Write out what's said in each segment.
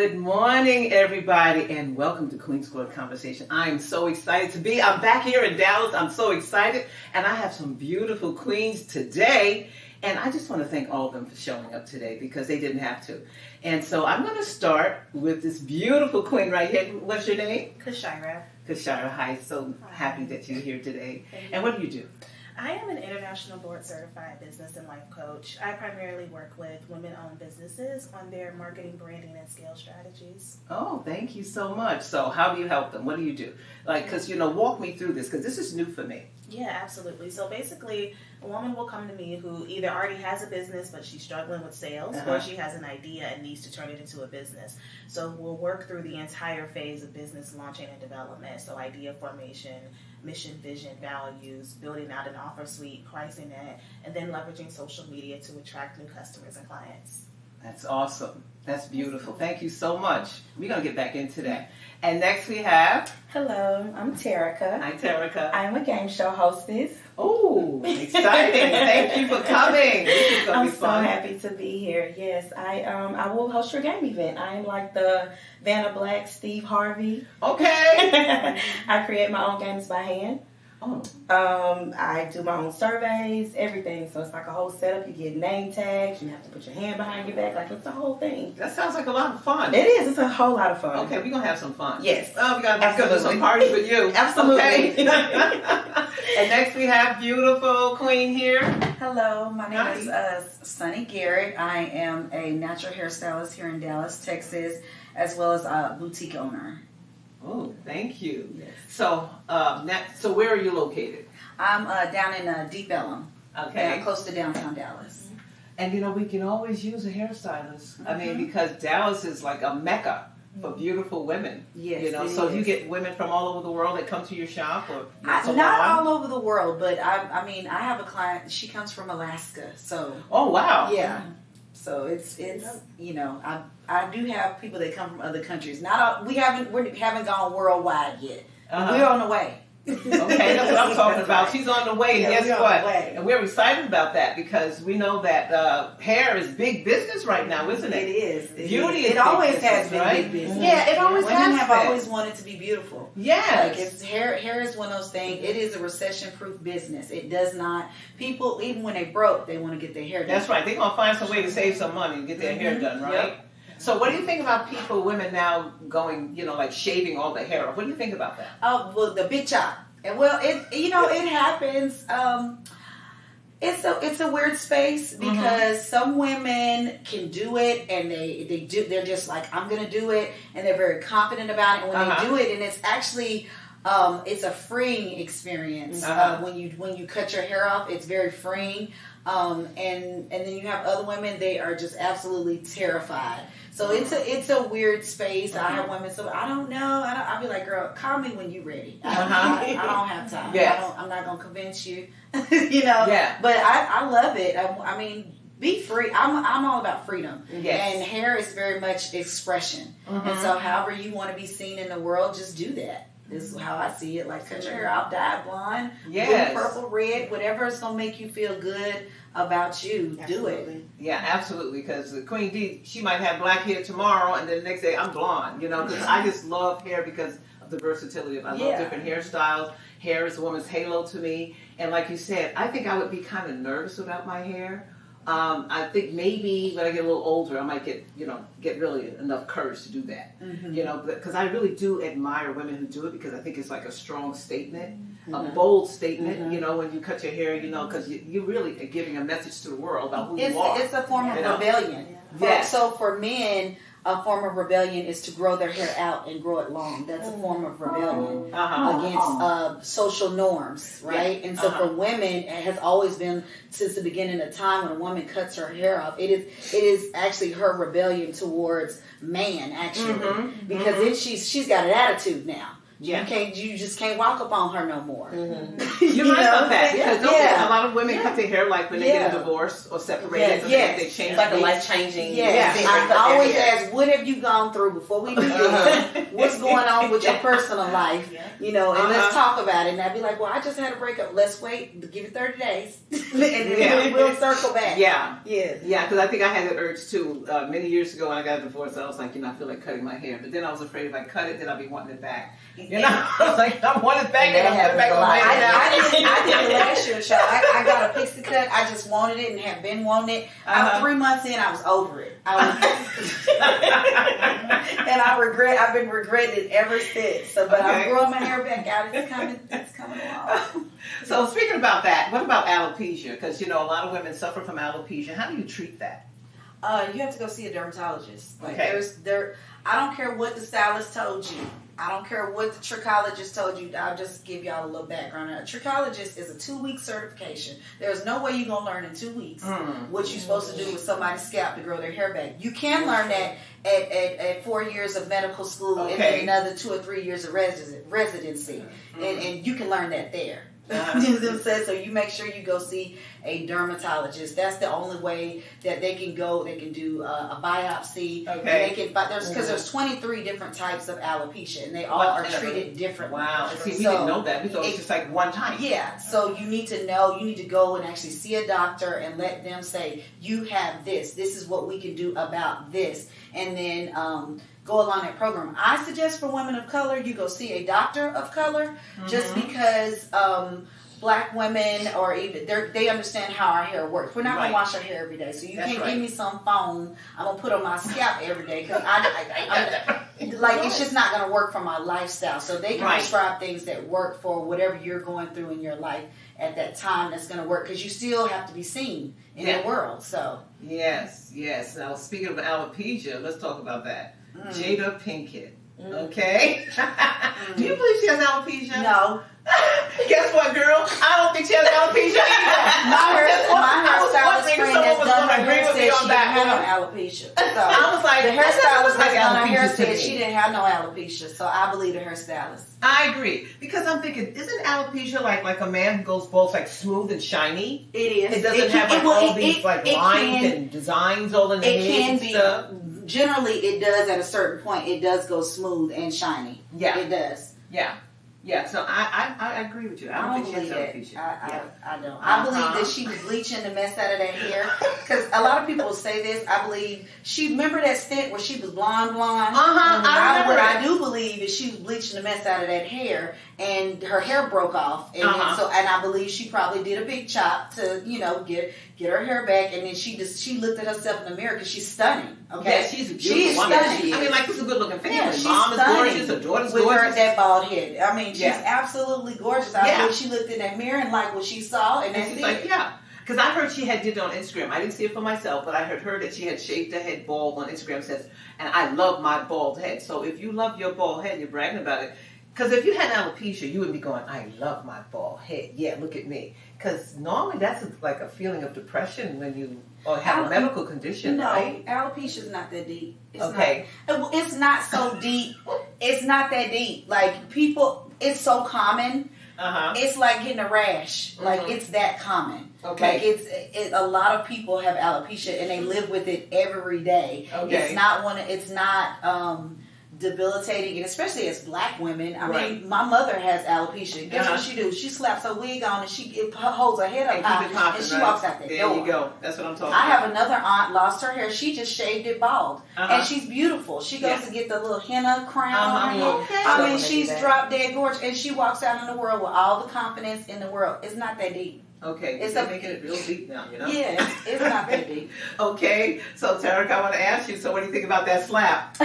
Good morning, everybody, and welcome to Queen's Court Conversation. I'm so excited to be. I'm back here in Dallas. I'm so excited, and I have some beautiful queens today, and I just want to thank all of them for showing up today because they didn't have to. And so I'm going to start with this beautiful queen right here. What's your name? Kyshira. Kyshira, hi. So happy that you're here today. And what do you do? I am an international board certified business and life coach. I primarily work with women-owned businesses on their marketing, branding, and scale strategies. Oh, thank you so much. So how do you help them? What do you do? Because, walk me through this because this is new for me. Yeah, absolutely. So basically, a woman will come to me who either already has a business but she's struggling with sales, or she has an idea and needs to turn it into a business. So we'll work through the entire phase of business launching and development. So idea formation, mission, vision, values, building out an offer suite, pricing it, and then leveraging social media to attract new customers and clients. That's awesome. That's beautiful. Thank you so much. We're going to get back into that. And next we have... Hello, I'm Terrica. Hi, Terrica. I'm a game show hostess. Oh, exciting. Thank you for coming. This is going to be fun. I'm so happy to be here. Yes, I will host your game event. I am like the Vanna Black, Steve Harvey. Okay. I create my own games by hand. Oh. I do my own surveys, everything. So it's like a whole setup. You get name tags. You have to put your hand behind your back. Like, it's a whole thing. That sounds like a lot of fun. It is. It's a whole lot of fun. Okay, we're going to have some fun. Yes. Oh, we got to go to some parties with you. Absolutely. Okay. And next we have beautiful queen here. Hello, my name is Sonnie Garrett. I am a natural hairstylist here in Dallas, Texas, as well as a boutique owner. Oh, thank you. Yes. So, so where are you located? I'm down in Deep Ellum, Okay. close to downtown Dallas. And we can always use a hairstylist. I mean, because Dallas is like a mecca for beautiful women. Yes, so you get women from all over the world that come to your shop, or not all over the world, but I have a client. She comes from Alaska, so. Oh wow! Yeah. So it's I do have people that come from other countries. Not all, we haven't gone worldwide yet. We're on the way. Okay, that's what I'm talking about. She's on the way. Yeah, Guess what? And we're excited about that because we know that hair is big business right now, isn't it? It is. Beauty is it always big has business, been right? big business. Yeah, it always Women has have been. always wanted to be beautiful. Yes. Like hair is one of those things. It is a recession-proof business. It does not. People, even when they broke, they want to get their hair done. That's right. They're gonna find some way to save some money and get their hair done, right? Yep. So what do you think about women now going, like shaving all the hair off? What do you think about that? Oh, well, the big chop. And well, it happens. It's a weird space because some women can do it and they're just like, I'm gonna do it, and they're very confident about it. And when they do it, and it's actually it's a freeing experience. When you cut your hair off, it's very freeing. And then you have other women, they are just absolutely terrified. So it's a weird space. I have women, so I don't know. I'll be like, girl, call me when you're ready. I don't have time. Yes. I'm not gonna convince you. Yeah. But I love it. I mean, be free. I'm all about freedom. Yes. And hair is very much expression. And so however you want to be seen in the world, just do that. This is how I see it. Like, cut your hair off, dye it blonde, blue, purple, red, whatever is going to make you feel good about you, do it. Yeah, absolutely. Because Queen D, she might have black hair tomorrow, and then the next day I'm blonde, because I just love hair because of the versatility of I love different hairstyles. Hair is a woman's halo to me. And like you said, I think I would be kind of nervous about my hair. I think maybe when I get a little older, I might get really enough courage to do that. Because I really do admire women who do it because I think it's like a strong statement, a bold statement, when you cut your hair, because you really are giving a message to the world about who you are. It's a form of rebellion. Yes. So for men, a form of rebellion is to grow their hair out and grow it long. That's a form of rebellion against social norms, right? And so for women, it has always been since the beginning of time when a woman cuts her hair off. It is actually her rebellion towards man, actually, because she's got an attitude now. Yeah. You just can't walk up on her no more. Mm-hmm. You're right about that. Because a lot of women cut their hair like when they get a divorce or separated. Yes. They change It's like a life-changing. Yes. I always ask, what have you gone through before we do this? What's going on with your personal life? And let's talk about it. And I'd be like, well, I just had a breakup. Let's wait. Give it 30 days. And then we'll circle back. Yeah. Yes. Yeah, because I think I had the urge too. Many years ago when I got a divorce, I was like, I feel like cutting my hair. But then I was afraid if I cut it, then I'll be wanting it back. I was like, I want it back, and I'm putting it back on my head now. I did it last year, child. I got a pixie cut. I just wanted it and have been wanting it. 3 months in, I was over it. And I've been regretting it ever since. So, but I'm growing my hair back out. It's coming along. So speaking about that, what about alopecia? Because a lot of women suffer from alopecia. How do you treat that? You have to go see a dermatologist. I don't care what the stylist told you. I don't care what the trichologist told you. I'll just give y'all a little background. A trichologist is a 2-week certification. There's no way you're going to learn in 2 weeks what you're supposed to do with somebody's scalp to grow their hair back. You can learn that at 4 years of medical school and then another 2 or 3 years of residency. And you can learn that there. You know what I'm saying? So you make sure you go see a dermatologist. That's the only way that they can go. They can do a biopsy. Okay. Because there's 23 different types of alopecia, and they all are treated differently. Wow. See, we didn't know that. We thought it was just like one type. Yeah. So you need to know. You need to go and actually see a doctor and let them say, you have this. This is what we can do about this. And then go along that program. I suggest for women of color, you go see a doctor of color, just because Black women, or even they understand how our hair works. We're not gonna wash our hair every day, so you can't give me some foam I'm gonna put on my scalp every day, because it's just not gonna work for my lifestyle. So they can prescribe things that work for whatever you're going through in your life at that time. That's gonna work, because you still have to be seen in the world. So yes. Now speaking of alopecia, let's talk about that. Jada Pinkett. Okay. Do you believe she has alopecia? No. Guess what, girl? I don't think she has alopecia either. My hairstylist friend that's done her hair said she didn't have no alopecia. So I was like, the hairstylist that's done her hair alopecia said she didn't have no alopecia. So I believe the hairstylist. I agree, because I'm thinking, isn't alopecia like a man who goes bald, like smooth and shiny? It is. It doesn't have all these lines and designs all in the head. It can and be. Stuff. Generally, it does at a certain point. It does go smooth and shiny. Yeah, it does. Yeah. So I agree with you. I don't think she has alopecia. I don't. I believe that she was bleaching the mess out of that hair, because a lot of people say this. I believe remember that stint where she was blonde. What I do believe is she was bleaching the mess out of that hair, and her hair broke off, and and I believe she probably did a big chop to get her hair back, and then she looked at herself in the mirror, because she's stunning. Okay, yeah, she's a beautiful woman. Stunning. I mean, she's a good looking family. Yeah, she's Mom is stunning. gorgeous. Her daughter's with gorgeous. her that bald head. I mean, she's absolutely gorgeous. I believe she looked in that mirror and liked what she saw, and that's she's it. like, because I heard she did it on Instagram. I didn't see it for myself, but I heard her that she had shaved her head bald on Instagram. Says, and I love my bald head. So if you love your bald head, you're bragging about it. Because if you had alopecia, you would be going, I love my bald head. Yeah, look at me. Because normally that's like a feeling of depression when you have a medical condition, right? No, alopecia is not that deep. It's not so deep. It's not that deep. Like, people, it's so common. It's like getting a rash. Like, it's that common. Okay. Like, a lot of people have alopecia, and they live with it every day. Okay. It's not debilitating, and especially as Black women. I mean, my mother has alopecia. Guess what she do? She slaps her wig on, and she holds her head up high, and she walks out the door. There you go. That's what I'm talking about. I have another aunt, lost her hair. She just shaved it bald, and she's beautiful. She goes to get the little henna crown on her head. I mean, she's drop dead gorgeous, and she walks out in the world with all the confidence in the world. It's not that deep. Okay, it's making it real deep now, Yeah, it's not that deep. Okay, so Terrica, I want to ask you, so what do you think about that slap?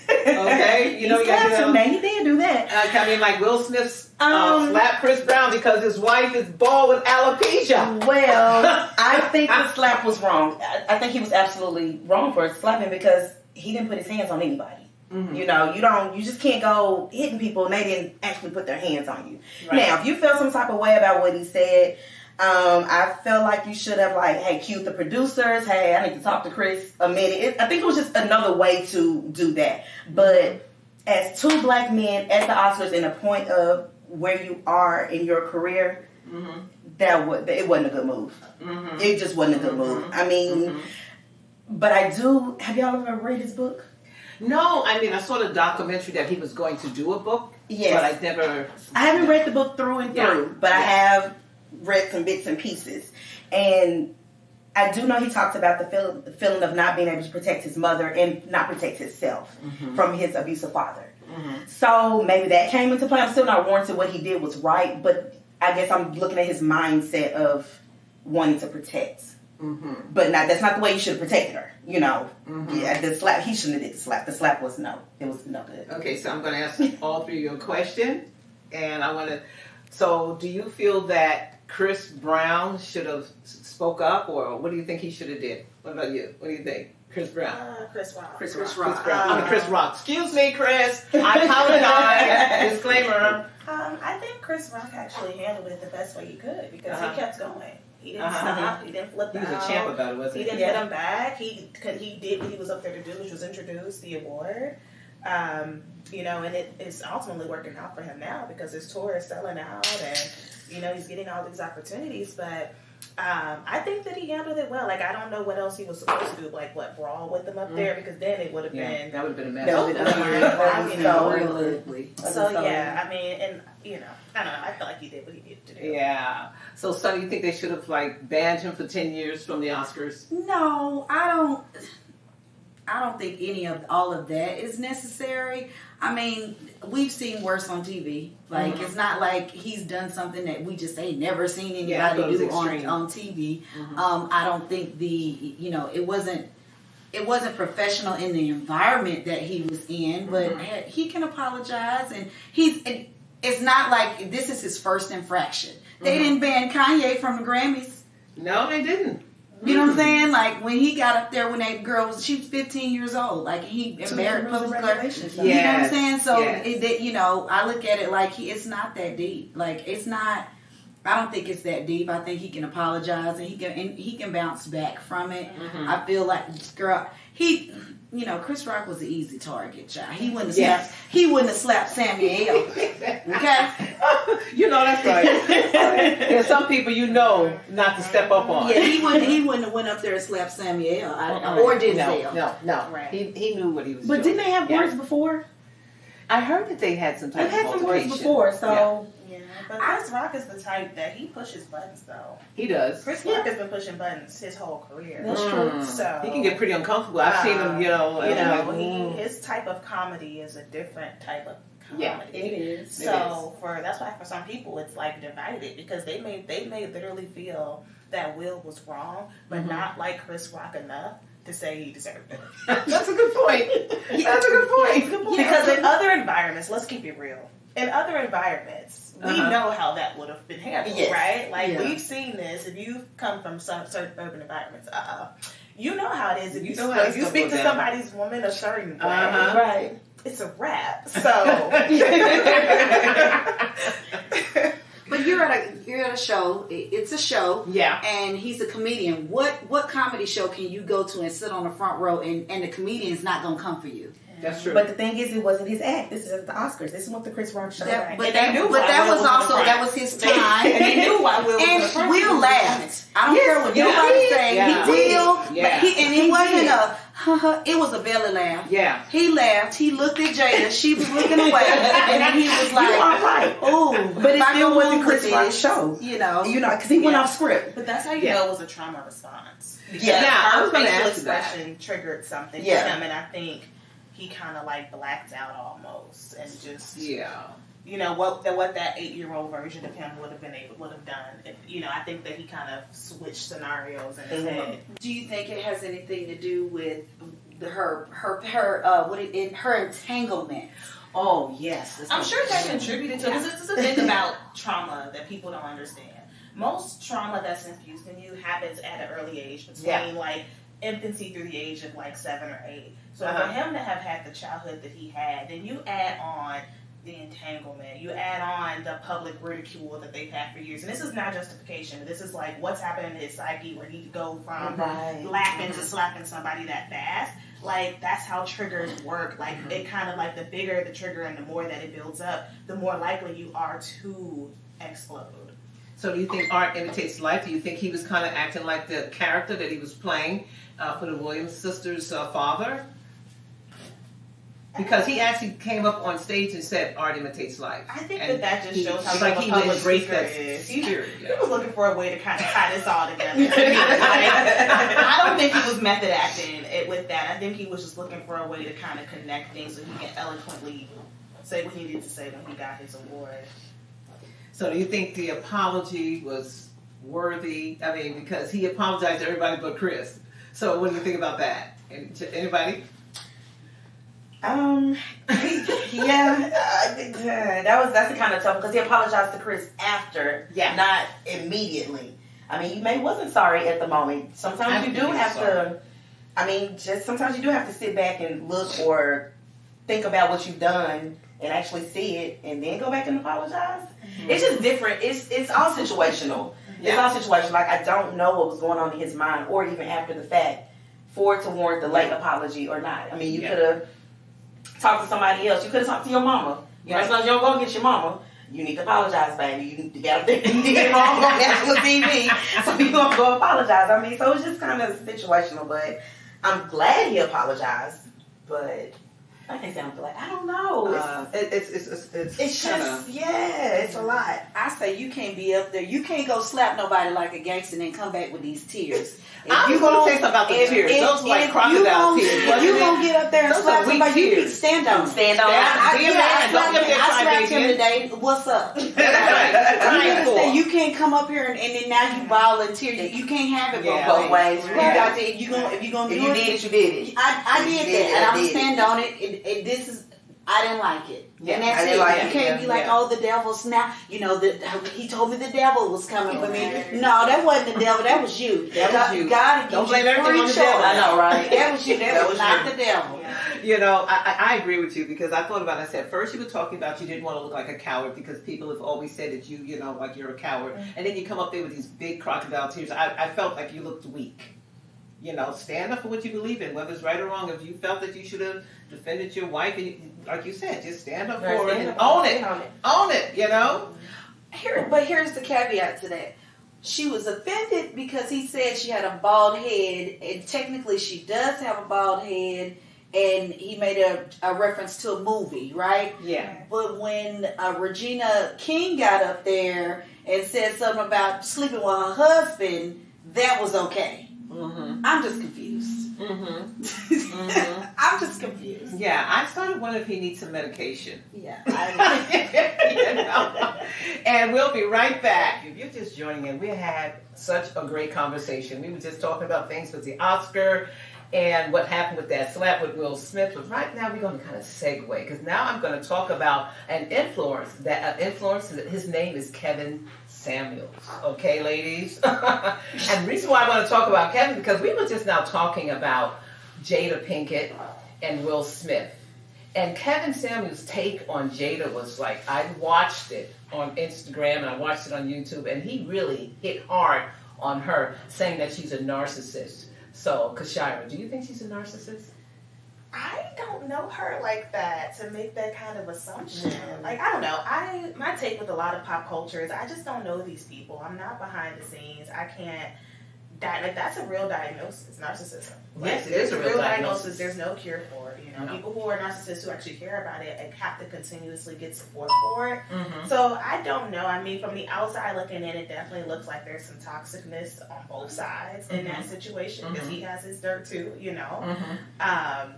Okay, you got to do he did do that. I mean, like Will Smith's slap Chris Brown because his wife is bald with alopecia. Well, I think the slap was wrong. I think he was absolutely wrong for slapping, because he didn't put his hands on anybody. Mm-hmm. You just can't go hitting people and they didn't actually put their hands on you. Right. Now, if you feel some type of way about what he said, I felt like you should have cued the producers. Hey, I need to talk to Chris a minute. I think it was just another way to do that. But as two black men at the Oscars in a point of where you are in your career, it wasn't a good move. It just wasn't a good move. I mean, but have y'all ever read his book? No, I mean, I saw the documentary that he was going to do a book, but I haven't read the book through and through, but I have read some bits and pieces. And I do know he talks about the feeling of not being able to protect his mother and not protect himself from his abusive father. So maybe that came into play. I'm still not warranted what he did was right, but I guess I'm looking at his mindset of wanting to protect. But that's not the way you should have protected her. You know, the slap, he shouldn't have did the slap. The slap was it was no good. Okay, so I'm going to ask all three of you a question, and I want to. So, do you feel that Chris Brown should have spoke up, or what do you think he should have did? What about you? What do you think, Chris Brown? Chris Rock. Chris Rock. Chris Rock. Excuse me, Chris. I apologize. Disclaimer. I think Chris Rock actually handled it the best way he could because he kept going. He didn't stop. He didn't flip out. He was a champ about it, wasn't he? He didn't hit him back. He did what he was up there to do, which was introduce the award. You know, and it's ultimately working out for him now because his tour is selling out and, you know, he's getting all these opportunities. But I think that he handled it well. Like, I don't know what else he was supposed to do, like, brawl with them up there because then it would have been... That would have been a mess. That would have been ugly. So, yeah, I mean, and, you know, I don't know. I feel like he did what he needed to do. Yeah. So, Sonnie, you think they should have, like, banned him for 10 years from the Oscars? No, I don't think all of that is necessary. I mean, we've seen worse on TV. Like, it's not like he's done something that we just ain't never seen anybody do on TV. I don't think it wasn't professional in the environment that he was in, but he can apologize, and it's not like this is his first infraction. They didn't ban Kanye from the Grammys. No, they didn't. You know what I'm saying? Like, when he got up there when that girl she was 15 years old. Like, he embarrassed public regulations. You know what I'm saying? So, I look at it like it's not that deep. Like, it's not, I don't think it's that deep. I think he can apologize and he can bounce back from it. I feel like, Chris Rock was an easy target, child. He wouldn't have slapped Samuel. Okay? You know that's right. There's some people not to step up on. Yeah, he wouldn't have went up there and slapped Samuel or Denzel. No. Right. He knew what he was doing. But didn't they have words before? I heard that they had some type of altercation. They've had some words before, so... Yeah, but Chris Rock is the type that he pushes buttons, though. He does. Chris Rock has been pushing buttons his whole career. That's true. So he can get pretty uncomfortable. I've seen him, his type of comedy is a different type of comedy. Yeah, it is. So that's why for some people it's like divided because they may literally feel that Will was wrong, but not like Chris Rock enough to say he deserved it. That's a good point. That's a good point. Because in other environments, let's keep it real. In other environments, we know how that would have been handled, right? Like, we've seen this. If you come from some certain urban environments, you know how it is. If you speak to somebody's woman a certain way, right? It's a wrap. So, but you're at a show. It's a show. Yeah. And he's a comedian. What comedy show can you go to and sit on the front row and the comedian's not gonna come for you? That's true. But the thing is, it wasn't his act. This is at the Oscars. This is what the Chris Rock show. That was his time. And they knew why Will was and Will laughed. I don't care what nobody say. Yeah. He will. Yeah. And it wasn't it was a belly laugh. Yeah. He laughed. He looked at Jada. She was looking away, and then he was like, "You are right." Oh, but it still wasn't Chris Rock's show. You know, because he went off script. But that's how you know it was a trauma response. Yeah. I was Her going to facial ask that. expression triggered something for him, and I think he kind of like blacked out almost, and just what that 8-year-old version of him would have done. I think that he kind of switched scenarios in his head. Do you think it has anything to do with her entanglement? Oh yes, I'm sure that contributed to it. This is the thing about trauma that people don't understand. Most trauma that's infused in you happens at an early age, between like infancy through the age of like 7 or 8. So for him to have had the childhood that he had, then you add on the entanglement, you add on the public ridicule that they've had for years. And this is not justification. This is like what's happening in his psyche where he could go from laughing to slapping somebody that fast. like that's how triggers work. Like it kind of like the bigger the trigger and the more that it builds up, the more likely you are to explode. So do you think art imitates life? Do you think he was kind of acting like the character that he was playing for the Williams sisters' father? Because he actually came up on stage and said art imitates life. I think that just shows how like he public embraced speaker that is. spirit. He was looking for a way to kind of tie this all together. I don't think he was method acting with that. I think he was just looking for a way to kind of connect things so he can eloquently say what he needed to say when he got his award. So do you think the apology was worthy? I mean, because he apologized to everybody but Chris. So what do you think about that? Anybody? That's the kind of tough because he apologized to Chris after, not immediately. I mean, you may wasn't sorry at the moment. Sometimes you do have to. I mean, sometimes you do have to sit back and look or think about what you've done and actually see it and then go back and apologize. Mm-hmm. It's just different. It's all situational. Yeah. It's all situational. Like I don't know what was going on in his mind or even after the fact for it to warrant the late apology or not. I mean, you could have talked to somebody else. You could have talked to your mama. You know, sometimes you don't go get your mama. You need to apologize, baby. You need to get up there and get your mama on national TV. So you gonna go apologize. I mean, so it's just kind of situational. But I'm glad he apologized. But I can't say I'm glad. I don't know. It's just it's a lot. I say you can't be up there. You can't go slap nobody like a gangster and then come back with these tears. I was going to say something about the tears. Those were like crocodile tears. If you going to get up there and slap somebody, you need to stand on them. Stand on them. I slapped him today. What's up? You can't come up here and then now you volunteer. You can't have it both ways. If you gonna do it, you did it. I did that, and I'm gonna stand on it. And this is, I didn't like it. Yeah, and that's it. You can't be like, oh, the devil's now. You know, he told me the devil was coming for me. No, that wasn't the devil. That was you. That was you. God, don't blame everything on the devil. I know, right? That was you. That was not the devil. You know, I agree with you because I thought about it. I said, first you were talking about you didn't want to look like a coward because people have always said that you know, like you're a coward. And then you come up there with these big crocodile tears. I felt like you looked weak. You know, stand up for what you believe in, whether it's right or wrong. If you felt that you should have defended your wife, and like you said, just stand up for it and own it. Own it, you know? But here's the caveat to that. She was offended because he said she had a bald head, and technically she does have a bald head, and he made a reference to a movie, right? Yeah. But when Regina King got up there and said something about sleeping with her husband, that was okay. Mm-hmm. I'm just confused. Mm-hmm. Mm-hmm. I'm just confused. Yeah, I started wondering if he needs some medication. Yeah. You know? And we'll be right back. If you're just joining in, we had such a great conversation. We were just talking about things with the Oscar and what happened with that slap with Will Smith. But right now we're going to kind of segue because now I'm going to talk about an influencer. His name is Kevin Samuels. Okay, ladies? And the reason why I want to talk about Kevin because we were just now talking about Jada Pinkett and Will Smith. And Kevin Samuels' take on Jada was like, I watched it on Instagram and I watched it on YouTube, and he really hit hard on her, saying that she's a narcissist. So, Kyshira, do you think she's a narcissist? I don't know her like that to make that kind of assumption. Like, I don't know. My take with a lot of pop culture is I just don't know these people. I'm not behind the scenes. I can't. That's a real diagnosis, narcissism. Yes, it is a real diagnosis. There's no cure for it. You know, people who are narcissists who actually care about it and have to continuously get support for it. Mm-hmm. So I don't know. I mean, from the outside looking in, it definitely looks like there's some toxicness on both sides in that situation because he has his dirt too. You know. Mm-hmm.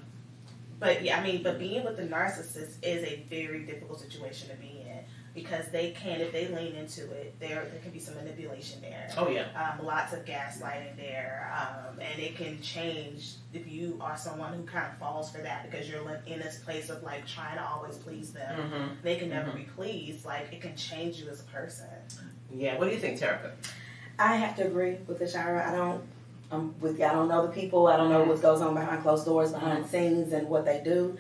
But yeah, I mean, but being with the narcissist is a very difficult situation to be in because they can, if they lean into it, there can be some manipulation there. Oh yeah. Lots of gaslighting there, and it can change if you are someone who kind of falls for that because you're like in this place of like trying to always please them. Mm-hmm. They can never be pleased. Like it can change you as a person. Yeah. What do you think, Terrica? I have to agree with Kyshira. I'm with you. I don't know the people. I don't know what goes on behind closed doors, behind scenes, and what they do.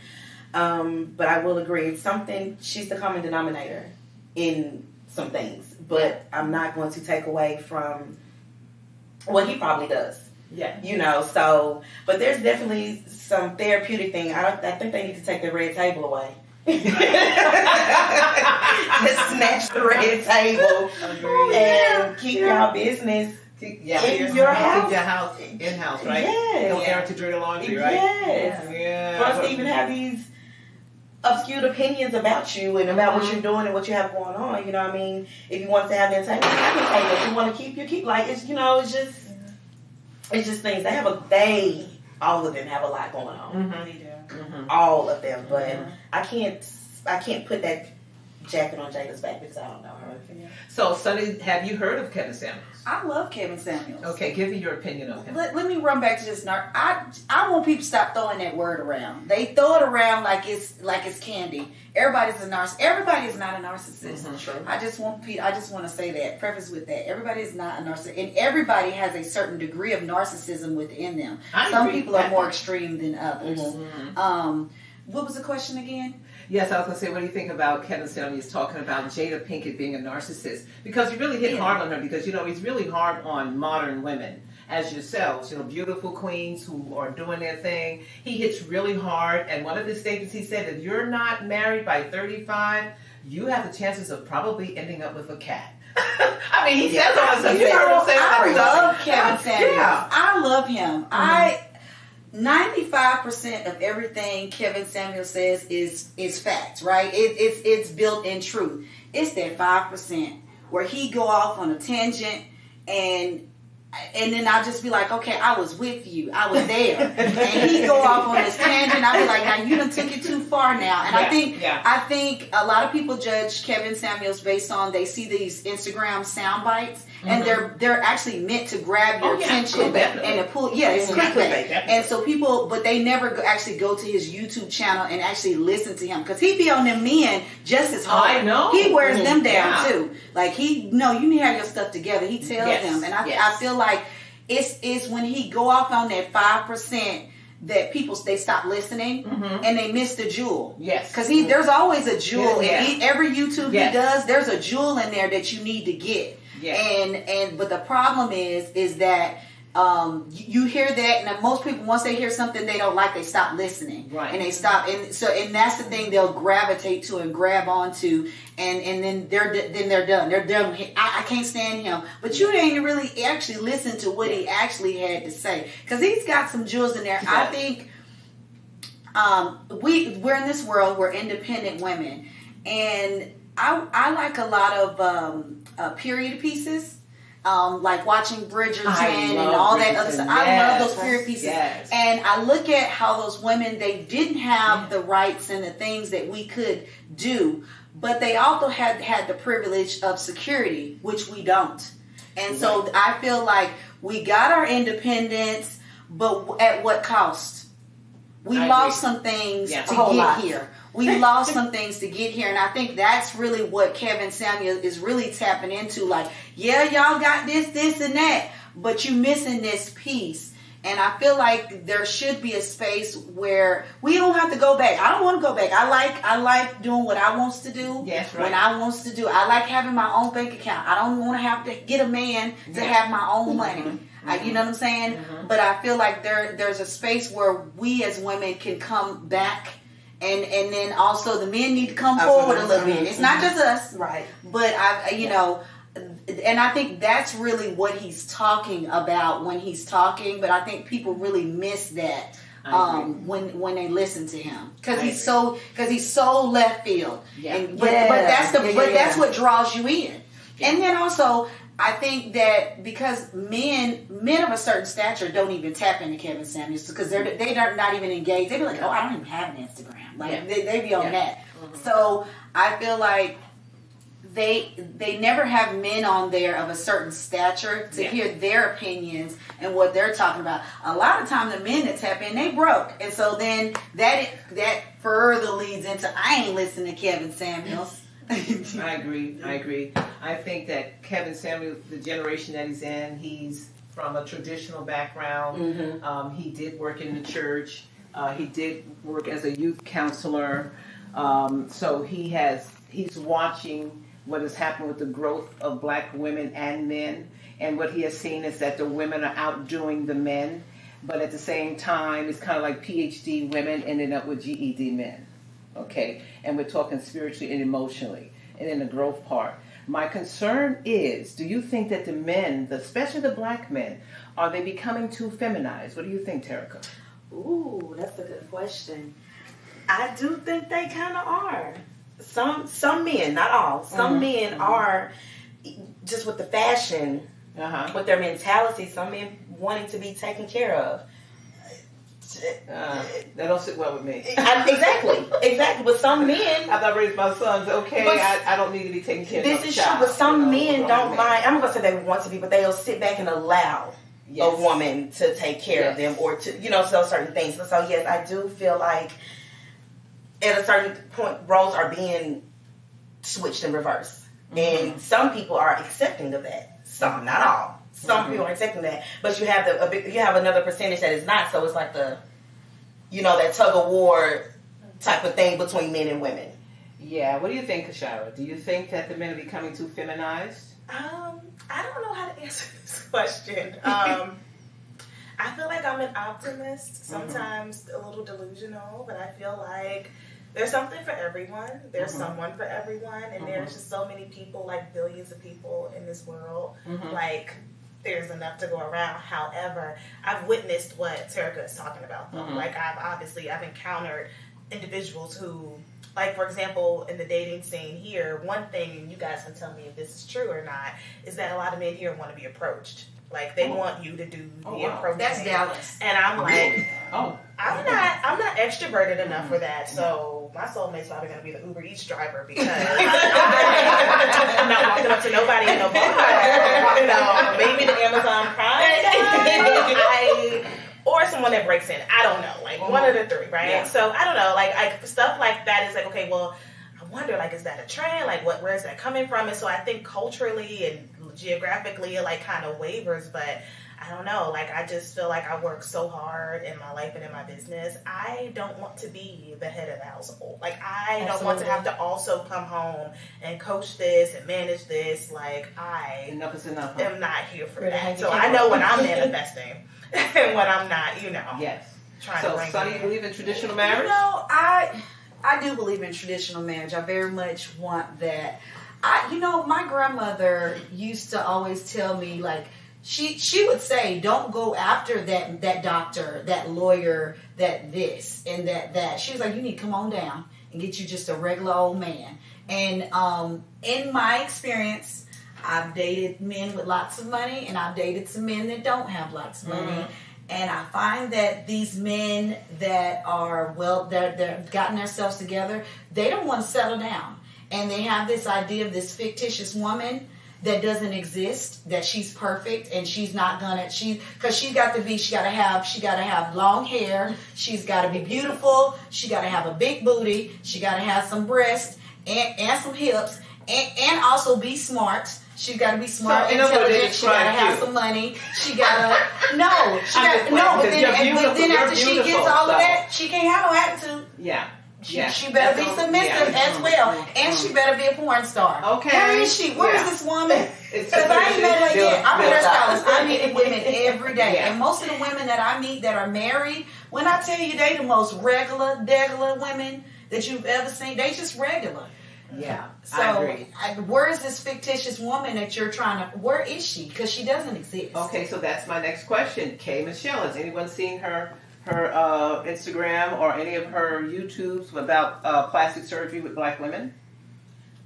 But I will agree. It's something. She's the common denominator in some things. But I'm not going to take away from what he probably does. Yeah. You know, so, but there's definitely some therapeutic thing. I think they need to take the red table away. Just snatch the red table and keep your business in your house. Keep your house in-house, right? Yes. Don't air to dirty laundry, right? Yes. Yeah. For us to even have these obscure opinions about you and about what you're doing and what you have going on, you know what I mean? If you want to have the entertainment, have the entertainment. If you want to keep, you keep. Like, it's, you know, it's just things. All of them have a lot going on. They do. All of them. But I can't put that jacket on Jada's back because I don't know her. So, Sonnie, have you heard of Kevin Samuels? I love Kevin Samuels. Okay, give me your opinion on him. Let me run back to this. I want people to stop throwing that word around. They throw it around like it's candy. Everybody's a narcissist. Everybody is not a narcissist. Sure. I just want to say that. Preface with that. Everybody is not a narcissist, and everybody has a certain degree of narcissism within them. Some people are more extreme than others. What was the question again? Yes, I was going to say, what do you think about Kevin Samuels talking about Jada Pinkett being a narcissist? Because he really hit hard on her because, you know, he's really hard on modern women as yourselves, you know, beautiful queens who are doing their thing. He hits really hard, and one of his statements, he said, if you're not married by 35, you have the chances of probably ending up with a cat. I mean, he says all this stuff. You heard him say I love Kevin Samuels. Yeah. I love him. 95% of everything Kevin Samuels says is facts, right? It's built in truth. It's that 5% where he go off on a tangent and then I'll just be like, okay, I was with you. I was there. And he go off on this tangent. I'll be like, now you done took it too far now. And I think a lot of people judge Kevin Samuels based on they see these Instagram sound bites and they're actually meant to grab your attention and to pull. Yeah, it's clickbait. And so people, but they never actually go to his YouTube channel and actually listen to him because he be on them men just as hard. I know. He wears them down too. Like you need to have your stuff together. He tells them, and I feel like it's when he go off on that 5% that they stop listening and they miss the jewel. Yes, because there's always a jewel in every YouTube he does. There's a jewel in there that you need to get. Yeah. But the problem is that you hear that, and most people once they hear something they don't like, they stop listening, right? And they stop, and that's the thing they'll gravitate to and grab onto, and then they're done. They're done. I can't stand him, but you didn't really actually listen to what he actually had to say because he's got some jewels in there. I think we're in this world. We're independent women, and I like a lot of period pieces. Like watching Bridgerton and all that other stuff. I love those period pieces. Yes. And I look at how those women, they didn't have the rights and the things that we could do, but they also had the privilege of security, which we don't. And so I feel like we got our independence, but at what cost? We lost some things to get here. We lost some things to get here, and I think that's really what Kevin Samuels is really tapping into. Like, yeah, y'all got this, and that, but you missing this piece. And I feel like there should be a space where we don't have to go back. I don't want to go back. I like doing what I wants to do when I wants to do. I like having my own bank account. I don't want to have to get a man to have my own money. You know what I'm saying? But I feel like there's a space where we as women can come back. And then also the men need to come forward a little bit. It's not just us, right? But and I think that's really what he's talking about when he's talking. But I think people really miss that when they listen to him because he's so left field. Yeah. But that's what draws you in. Yeah. And then also, I think that because men of a certain stature don't even tap into Kevin Samuels because they're not even engaged. They be like, oh, I don't even have an Instagram. Like they be on that. So I feel like they never have men on there of a certain stature to hear their opinions and what they're talking about. A lot of time the men that tap in, they broke, and so then that further leads into I ain't listening to Kevin Samuels. I agree. I think that Kevin Samuels, the generation that he's in, he's from a traditional background. He did work in the church. He did work as a youth counselor. So he's watching what has happened with the growth of black women and men. and what he has seen is that the women are outdoing the men, but at the same time, it's kind of like PhD women ending up with GED men. Okay, and we're talking spiritually and emotionally, and in the growth part. My concern is, do you think that the men, especially the black men, are they becoming too feminized? What do you think, Terrica? Ooh, that's a good question. I do think they kind of are. Some men, not all. Some men are just with the fashion, with their mentality. Some men wanting to be taken care of. That don't sit well with me. Exactly. But some men. I've not raised my sons. Okay, I don't need to be taken care of. This is true, but some men don't mind. I'm not gonna say they want to be, but they'll sit back and allow a woman to take care of them, or to so certain things. So yes, I do feel like at a certain point roles are being switched in reverse, and some people are accepting of that. Some, not all. Some people are accepting that, but you have you have another percentage that is not. So it's like the that tug of war type of thing between men and women. Yeah. What do you think, Kyshira? Do you think that the men are becoming too feminized? I don't know how to answer this question. I feel like I'm an optimist, sometimes a little delusional, but I feel like there's something for everyone. There's someone for everyone, and there's just so many people, like billions of people in this world. Like, there's enough to go around. However, I've witnessed what Terrica is talking about, though. Like, I've encountered individuals who, like, for example, in the dating scene here, one thing, and you guys can tell me if this is true or not, is that a lot of men here want to be approached. Like, they want you to do the approach. That's Dallas. And I'm like, I'm not extroverted enough for that. So my soulmate's probably going to be the Uber Eats driver, because I'm not walking up to nobody in no bar. Maybe the Amazon Prime guy, or someone that breaks in. I don't know. Like, one of the three, right? Yeah. So I don't know. Like stuff like that is like, okay, well, I wonder, like, is that a trend? Like, where is that coming from? And so I think culturally and geographically it like kind of wavers, but I don't know. Like, I just feel like I work so hard in my life and in my business. I don't want to be the head of the household. Like, I don't want to have to also come home and coach this and manage this. Like, enough is enough. am not here for that. So I know when I'm manifesting and when I'm not, Yes. Trying so, to bring Sonnie, you believe in traditional marriage? I do believe in traditional marriage. I very much want that. My grandmother used to always tell me, like, she would say, don't go after that doctor, that lawyer, that this and that. She was like, you need to come on down and get you just a regular old man. And in my experience, I've dated men with lots of money, and I've dated some men that don't have lots of money. And I find that these men that are they're gotten themselves together, they don't want to settle down. And they have this idea of this fictitious woman that doesn't exist, that she's perfect, and she's not gonna, because she got to have long hair, she's got to be beautiful, she got to have a big booty, she got to have some breasts and some hips, and also be smart. She's got to be smart, intelligent. She got to have some money. She got to But then after she gets all of that, she can't have no attitude. Yeah. She better be submissive as well, and she better be a porn star. Okay. Where is she? Where is this woman? Because I ain't met her yet. I'm a hairstylist. I meet women every day, and most of the women that I meet that are married, when I tell you they the most regular women that you've ever seen, they just regular. Yeah, so I agree. Where is this fictitious woman that you're trying to? Where is she? Because she doesn't exist. Okay, so that's my next question. K. Michelle, has anyone seen her Instagram or any of her YouTubes about plastic surgery with black women?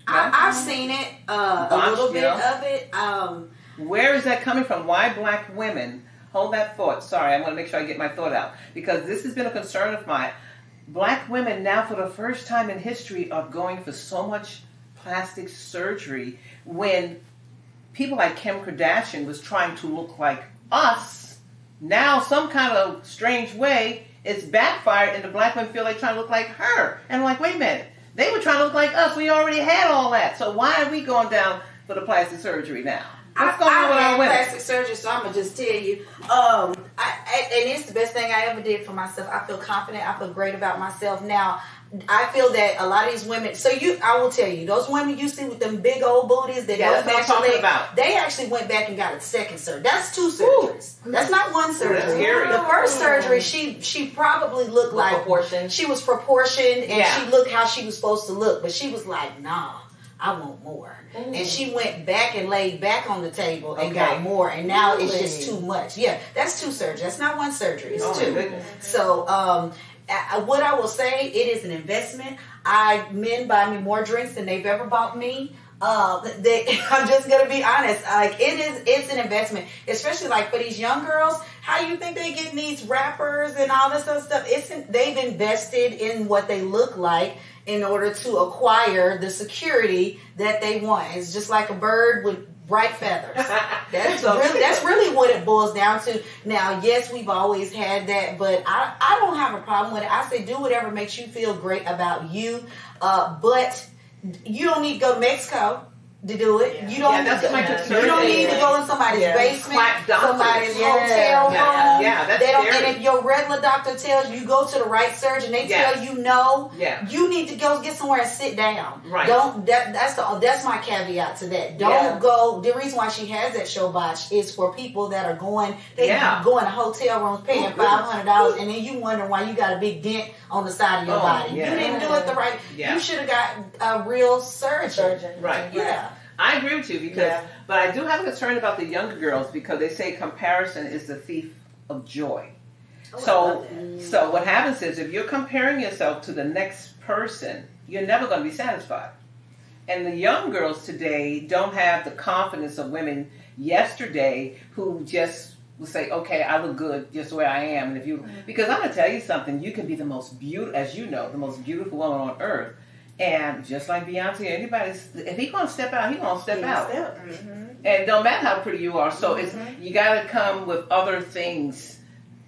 I've seen it, a little bit of it. Where is that coming from? Why black women? Hold that thought. Sorry, I want to make sure I get my thought out, because this has been a concern of mine. Black women now, for the first time in history, are going for so much plastic surgery when people like Kim Kardashian was trying to look like us. Now, some kind of strange way, it's backfired, and the black women feel like trying to look like her. And I'm like, wait a minute. They were trying to look like us. We already had all that. So why are we going down for the plastic surgery now? What's going on with our women? Plastic surgery, so I'm gonna just tell you. it's the best thing I ever did for myself. I feel confident. I feel great about myself. Now, I feel that a lot of these women, I will tell you, those women you see with them big old booties, that that's what I'm talking about. They actually went back and got a second surgery. That's 2 surgeries. That's not 1 surgery. That's scary. The first surgery, she probably looked like proportion. She was proportioned, and she looked how she was supposed to look, but she was like, nah, I want more. And she went back and laid back on the table and got more, and now it's just too much. Yeah, that's 2 surgeries. That's not 1 surgery. It's 2. So, what I will say, it is an investment. Men buy me more drinks than they've ever bought me. I'm just gonna be honest. Like it's an investment, especially like for these young girls. How you think they get these rappers and all this other stuff? They've invested in what they look like in order to acquire the security that they want. It's just like a bird with bright feathers. That's really what it boils down to. Now, yes, we've always had that, but I don't have a problem with it. I say do whatever makes you feel great about you, but you don't need to go to Mexico to do it. You don't need to go in somebody's basement, somebody's hotel room. And if your regular doctor tells you go to the right surgeon, they tell you no, you need to go get somewhere and sit down. Right. That's my caveat to that. Don't go. The reason why she has that show botch is for people that are going to hotel rooms paying $500, and then you wonder why you got a big dent on the side of your body. You didn't do it the right. You should have got a real surgeon. Right. Yeah. I agree with you but I do have a concern about the younger girls because they say comparison is the thief of joy. So what happens is if you're comparing yourself to the next person, you're never going to be satisfied. And the young girls today don't have the confidence of women yesterday who just will say, okay, I look good just where I am. And because I'm going to tell you something, you can be the most beautiful, as you know, the most beautiful woman on earth. And just like Beyonce, if he's going to step out, he's going to step out. And no matter how pretty you are. So you got to come with other things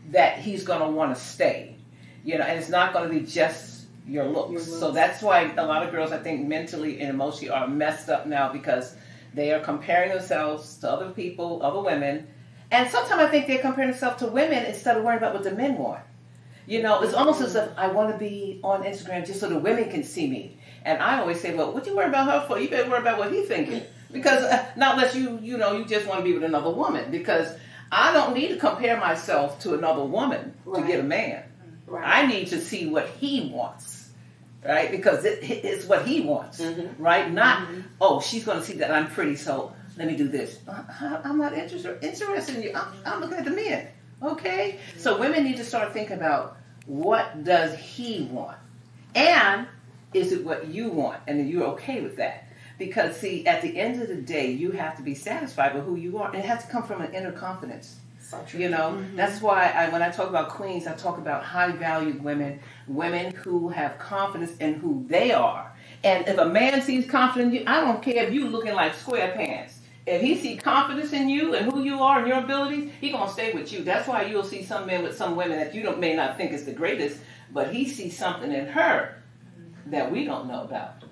that he's going to want to stay. And it's not going to be just your looks. So that's why a lot of girls, I think, mentally and emotionally are messed up now because they are comparing themselves to other people, other women. And sometimes I think they're comparing themselves to women instead of worrying about what the men want. It's almost as if I want to be on Instagram just so the women can see me. And I always say, well, what you worry about her for? You better worry about what he's thinking. Because not unless you just want to be with another woman. Because I don't need to compare myself to another woman to get a man. Right. I need to see what he wants. Right? Because it's what he wants. Right? Not, she's going to see that I'm pretty, so let me do this. I'm not interested in you. I'm looking at the men. Okay? So women need to start thinking about what does he want? And is it what you want? And you're okay with that. Because, see, at the end of the day, you have to be satisfied with who you are. And it has to come from an inner confidence. So true. That's why when I talk about queens, I talk about high-valued women who have confidence in who they are. And if a man sees confidence in you, I don't care if you're looking like SquarePants. If he sees confidence in you and who you are and your abilities, he's going to stay with you. That's why you'll see some men with some women that you may not think is the greatest, but he sees something in her that we don't know about.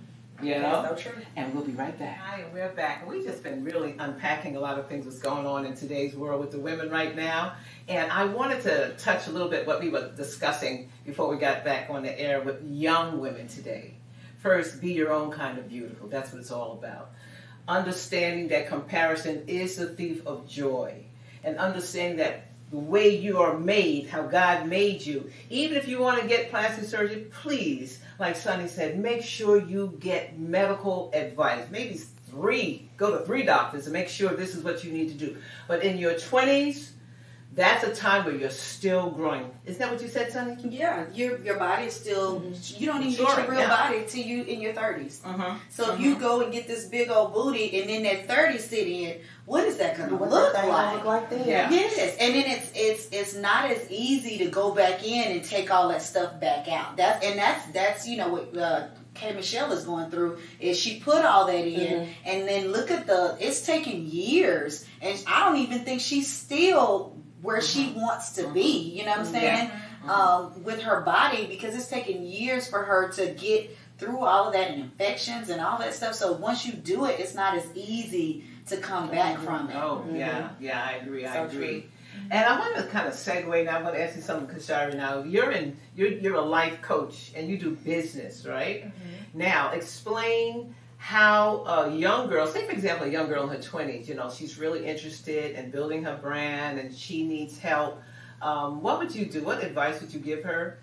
That's so true. And we'll be right back. Hi, we're back. We've just been really unpacking a lot of things that's going on in today's world with the women right now. And I wanted to touch a little bit what we were discussing before we got back on the air with young women today. First, be your own kind of beautiful. That's what it's all about. Understanding that comparison is the thief of joy. And understanding that the way you are made, how God made you, even if you want to get plastic surgery, please, like Sonnie said, make sure you get medical advice. Maybe go to 3 doctors and make sure this is what you need to do. But in your 20s, that's a time where you're still growing. Is that what you said, Sonnie? Yeah, your body is still, you don't even get your real body till you in your 30s. So if you go and get this big old booty and then that 30 sit in, what is that going to look like? Then? Yes, and then it's not as easy to go back in and take all that stuff back out. That's what K. Michelle is going through is she put all that in and then look at it's taken years and I don't even think she's still where she wants to be, you know what I'm saying? With her body, because it's taken years for her to get through all of that and infections and all that stuff. So once you do it, it's not as easy to come back from it. Oh, yeah, I agree. And I want to kind of segue now. I'm going to ask you something, Kyshira. Now you're a life coach and you do business, right? Now explain how a young girl, say for example, a young girl in her 20s, you know, she's really interested in building her brand and she needs help. What would you do? What advice would you give her?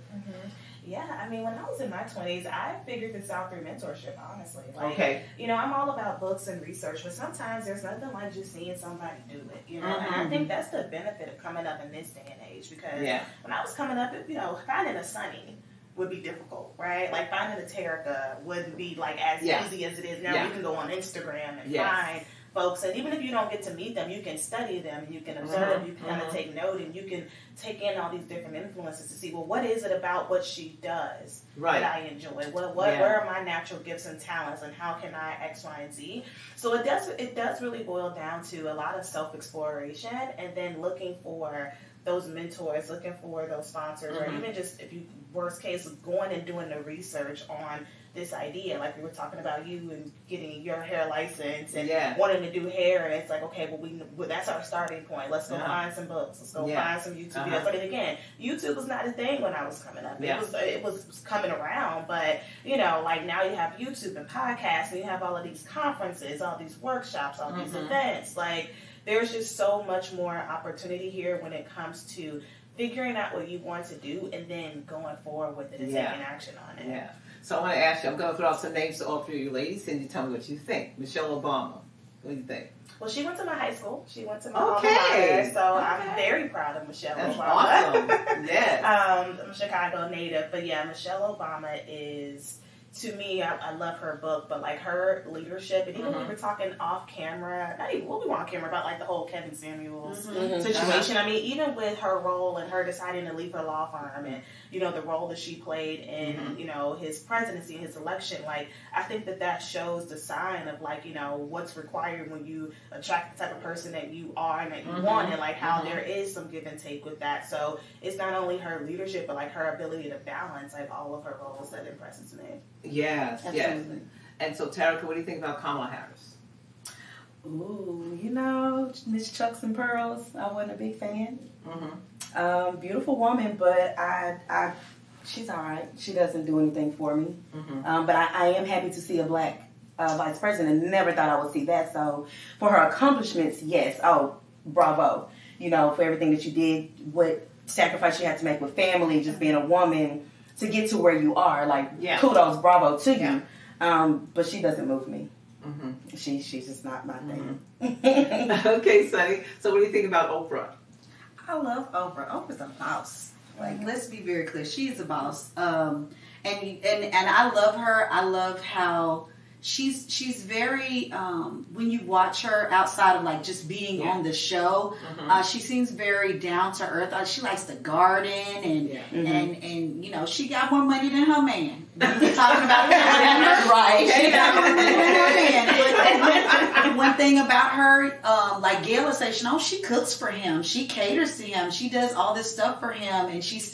Yeah, I mean, when I was in my 20s, I figured this out through mentorship, honestly. Like, Okay. You know, I'm all about books and research, but sometimes there's nothing like just seeing somebody do it, you know? And I think that's the benefit of coming up in this day and age, because when I was coming up, you know, finding a Sonnie would be difficult, right? Like finding a Terrica wouldn't be like as easy as it is now. You can go on Instagram and find folks, and even if you don't get to meet them, you can study them, you can observe, you can kind of take note, and you can take in all these different influences to see, well, what is it about what she does that I enjoy? Where are my natural gifts and talents, and how can I X, Y, and Z? So it does really boil down to a lot of self-exploration, and then looking for those mentors, looking for those sponsors, or even just, if you, worst case, going and doing the research on this idea, like we were talking about you and getting your hair license and wanting to do hair, and it's like, okay, well, that's our starting point. Let's go find some books. Let's go find some YouTube videos. But again, YouTube was not a thing when I was coming up. It was coming around, but you know, like now you have YouTube and podcasts, and you have all of these conferences, all these workshops, all these events. Like there's just so much more opportunity here when it comes to figuring out what you want to do and then going forward with it and taking action on it. Yeah. So I want to ask you, I'm going to throw out some names to all three of you ladies, and you tell me what you think. Michelle Obama, what do you think? Well, she went to my high school. She went to my alma mater, so I'm very proud of Michelle Obama. Awesome. Yes. I'm a Chicago native, but yeah, Michelle Obama is, to me, I love her book, but like her leadership, and even we were talking off camera, not even, we were on camera about like the whole Kevin Samuels situation. I mean, even with her role and her deciding to leave her law firm, and you know, the role that she played in, you know, his presidency, his election, like, I think that shows the sign of like, you know, what's required when you attract the type of person that you are and that you want, and like how there is some give and take with that. So it's not only her leadership, but like her ability to balance like all of her roles that impresses me. Yes, absolutely. Yes. And so, Terrica, what do you think about Kamala Harris? Ooh, you know, Miss Chucks and Pearls, I wasn't a big fan. Beautiful woman, but she's all right. She doesn't do anything for me. But I am happy to see a black vice president. Never thought I would see that. So for her accomplishments, yes. Oh, bravo. You know, for everything that you did, what sacrifice you had to make with family, just being a woman to get to where you are. Like, kudos, bravo to you. But she doesn't move me. She's just not my thing. Okay, Sonnie. So what do you think about Oprah? I love Oprah. Oprah's a boss. Like, let's be very clear. She is a boss. And I love her. I love how she's very, when you watch her outside of like just being on the show, she seems very down to earth. She likes to garden and you know, she got more money than her man. We're talking about right. She got more money than her man. One thing about her, like Gail said, she cooks for him. She caters to him. She does all this stuff for him, and she's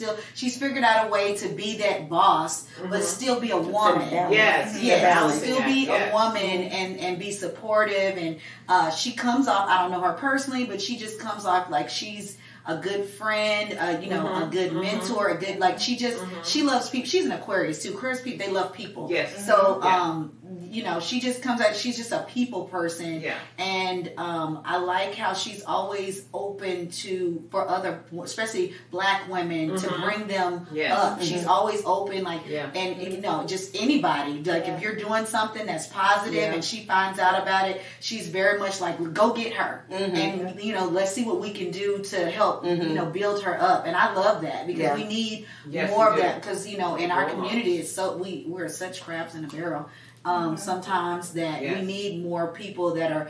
figured out a way to be that boss, but still be a woman. Still be a woman and be supportive. And she comes off, I don't know her personally, but she just comes off like she's a good friend, you know, a good mentor, a good, like, she loves people. She's an Aquarius too. Aquarius people, they love people. So, you know, she just comes out, she's just a people person. And I like how she's always open for other, especially black women, to bring them up. She's always open, like, and you know, just anybody, like if you're doing something that's positive and she finds out about it, she's very much like, go get her. And, you know, let's see what we can do to help, you know, build her up. And I love that because we need more of that, because, you know, in our community, it's so, we're such crabs in a barrel. Sometimes that we need more people that are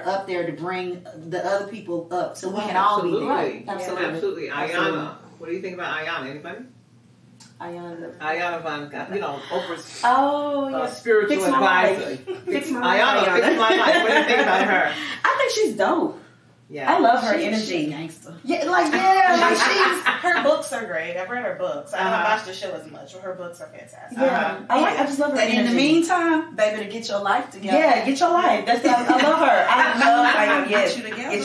up there to bring the other people up, so we can all be there. Absolutely. Ayana, what do you think about Ayana? Anybody? Ayana Van, you know, Oprah's spiritual advisor. Fix my life. Fix my life. What do you think about her? I think she's dope. I love her energy. Gangster. Like her books are great. I've read her books. I haven't watched the show as much, but her books are fantastic. I just love her energy. In the meantime, baby, to get your life together. Get your life. That's I love her. I love her. Get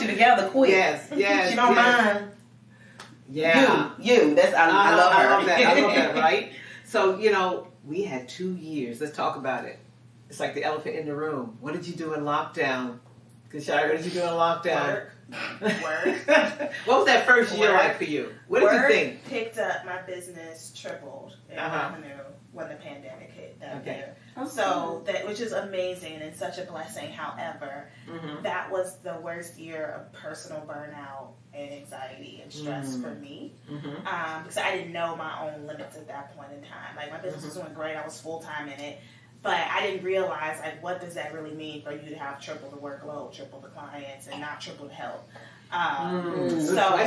you together quick. Yes. She don't mind. Yeah. You. That's I love her. I love that. I love that, right? So, we had 2 years. Let's talk about it. It's like the elephant in the room. What did you do in lockdown? Kyshira, what did you do in lockdown? Work. What was that first year like for you? What did you think? Picked up, my business tripled in revenue when the pandemic hit that year. So which is amazing and such a blessing. However, that was the worst year of personal burnout and anxiety and stress for me, because I didn't know my own limits at that point in time. Like, my business was doing great, I was full time in it, but I didn't realize, like, what does that really mean for you to have triple the workload, triple the clients, and not triple the help? So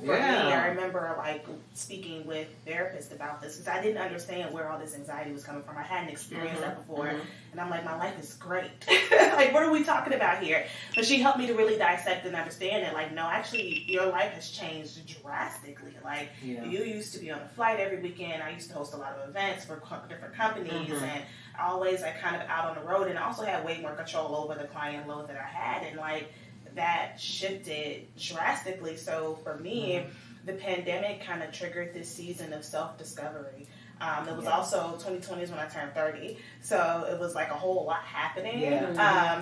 for me, I remember like speaking with therapists about this because I didn't understand where all this anxiety was coming from. I hadn't experienced that before, and I'm like, my life is great. Like, what are we talking about here? But she helped me to really dissect and understand it. Like, no, actually, your life has changed drastically. Like, you used to be on a flight every weekend. I used to host a lot of events for different companies, and always like kind of out on the road, and I also had way more control over the client load that I had, and like, that shifted drastically. So for me, the pandemic kind of triggered this season of self-discovery. It was also 2020 is when I turned 30, so it was like a whole lot happening.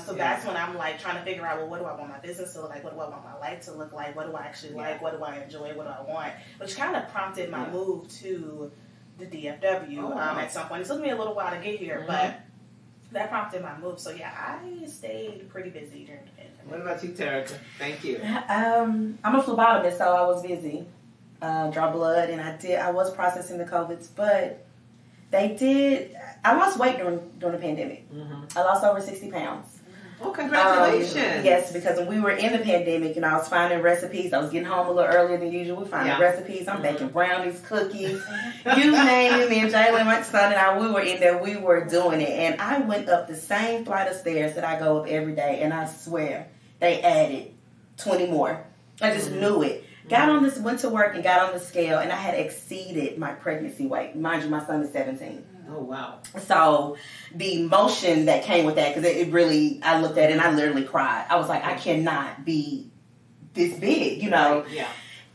So that's when I'm like trying to figure out, well, what do I want my business to look like? What do I want my life to look like? What do I actually like? What do I enjoy? What do I want? Which kind of prompted my move to the DFW at some point. It took me a little while to get here, but that prompted my move. So yeah, I stayed pretty busy during the pandemic. What about you, Terrica? Thank you. I'm a phlebotomist, so I was busy. Draw blood, and I was processing the COVIDs, but I lost weight during the pandemic. I lost over 60 pounds. Oh, congratulations. Yes, because when we were in the pandemic and I was finding recipes, I was getting home a little earlier than usual. We finding recipes. I'm baking brownies, cookies, you name it. Me and Jalen, my son, and I, we were in there. We were doing it. And I went up the same flight of stairs that I go up every day, and I swear they added 20 more. I just knew it. Went to work and got on the scale, and I had exceeded my pregnancy weight. Mind you, my son is 17. Oh, wow. So the emotion that came with that, because it really, I looked at it and I literally cried. I was like, I cannot be this big, Yeah.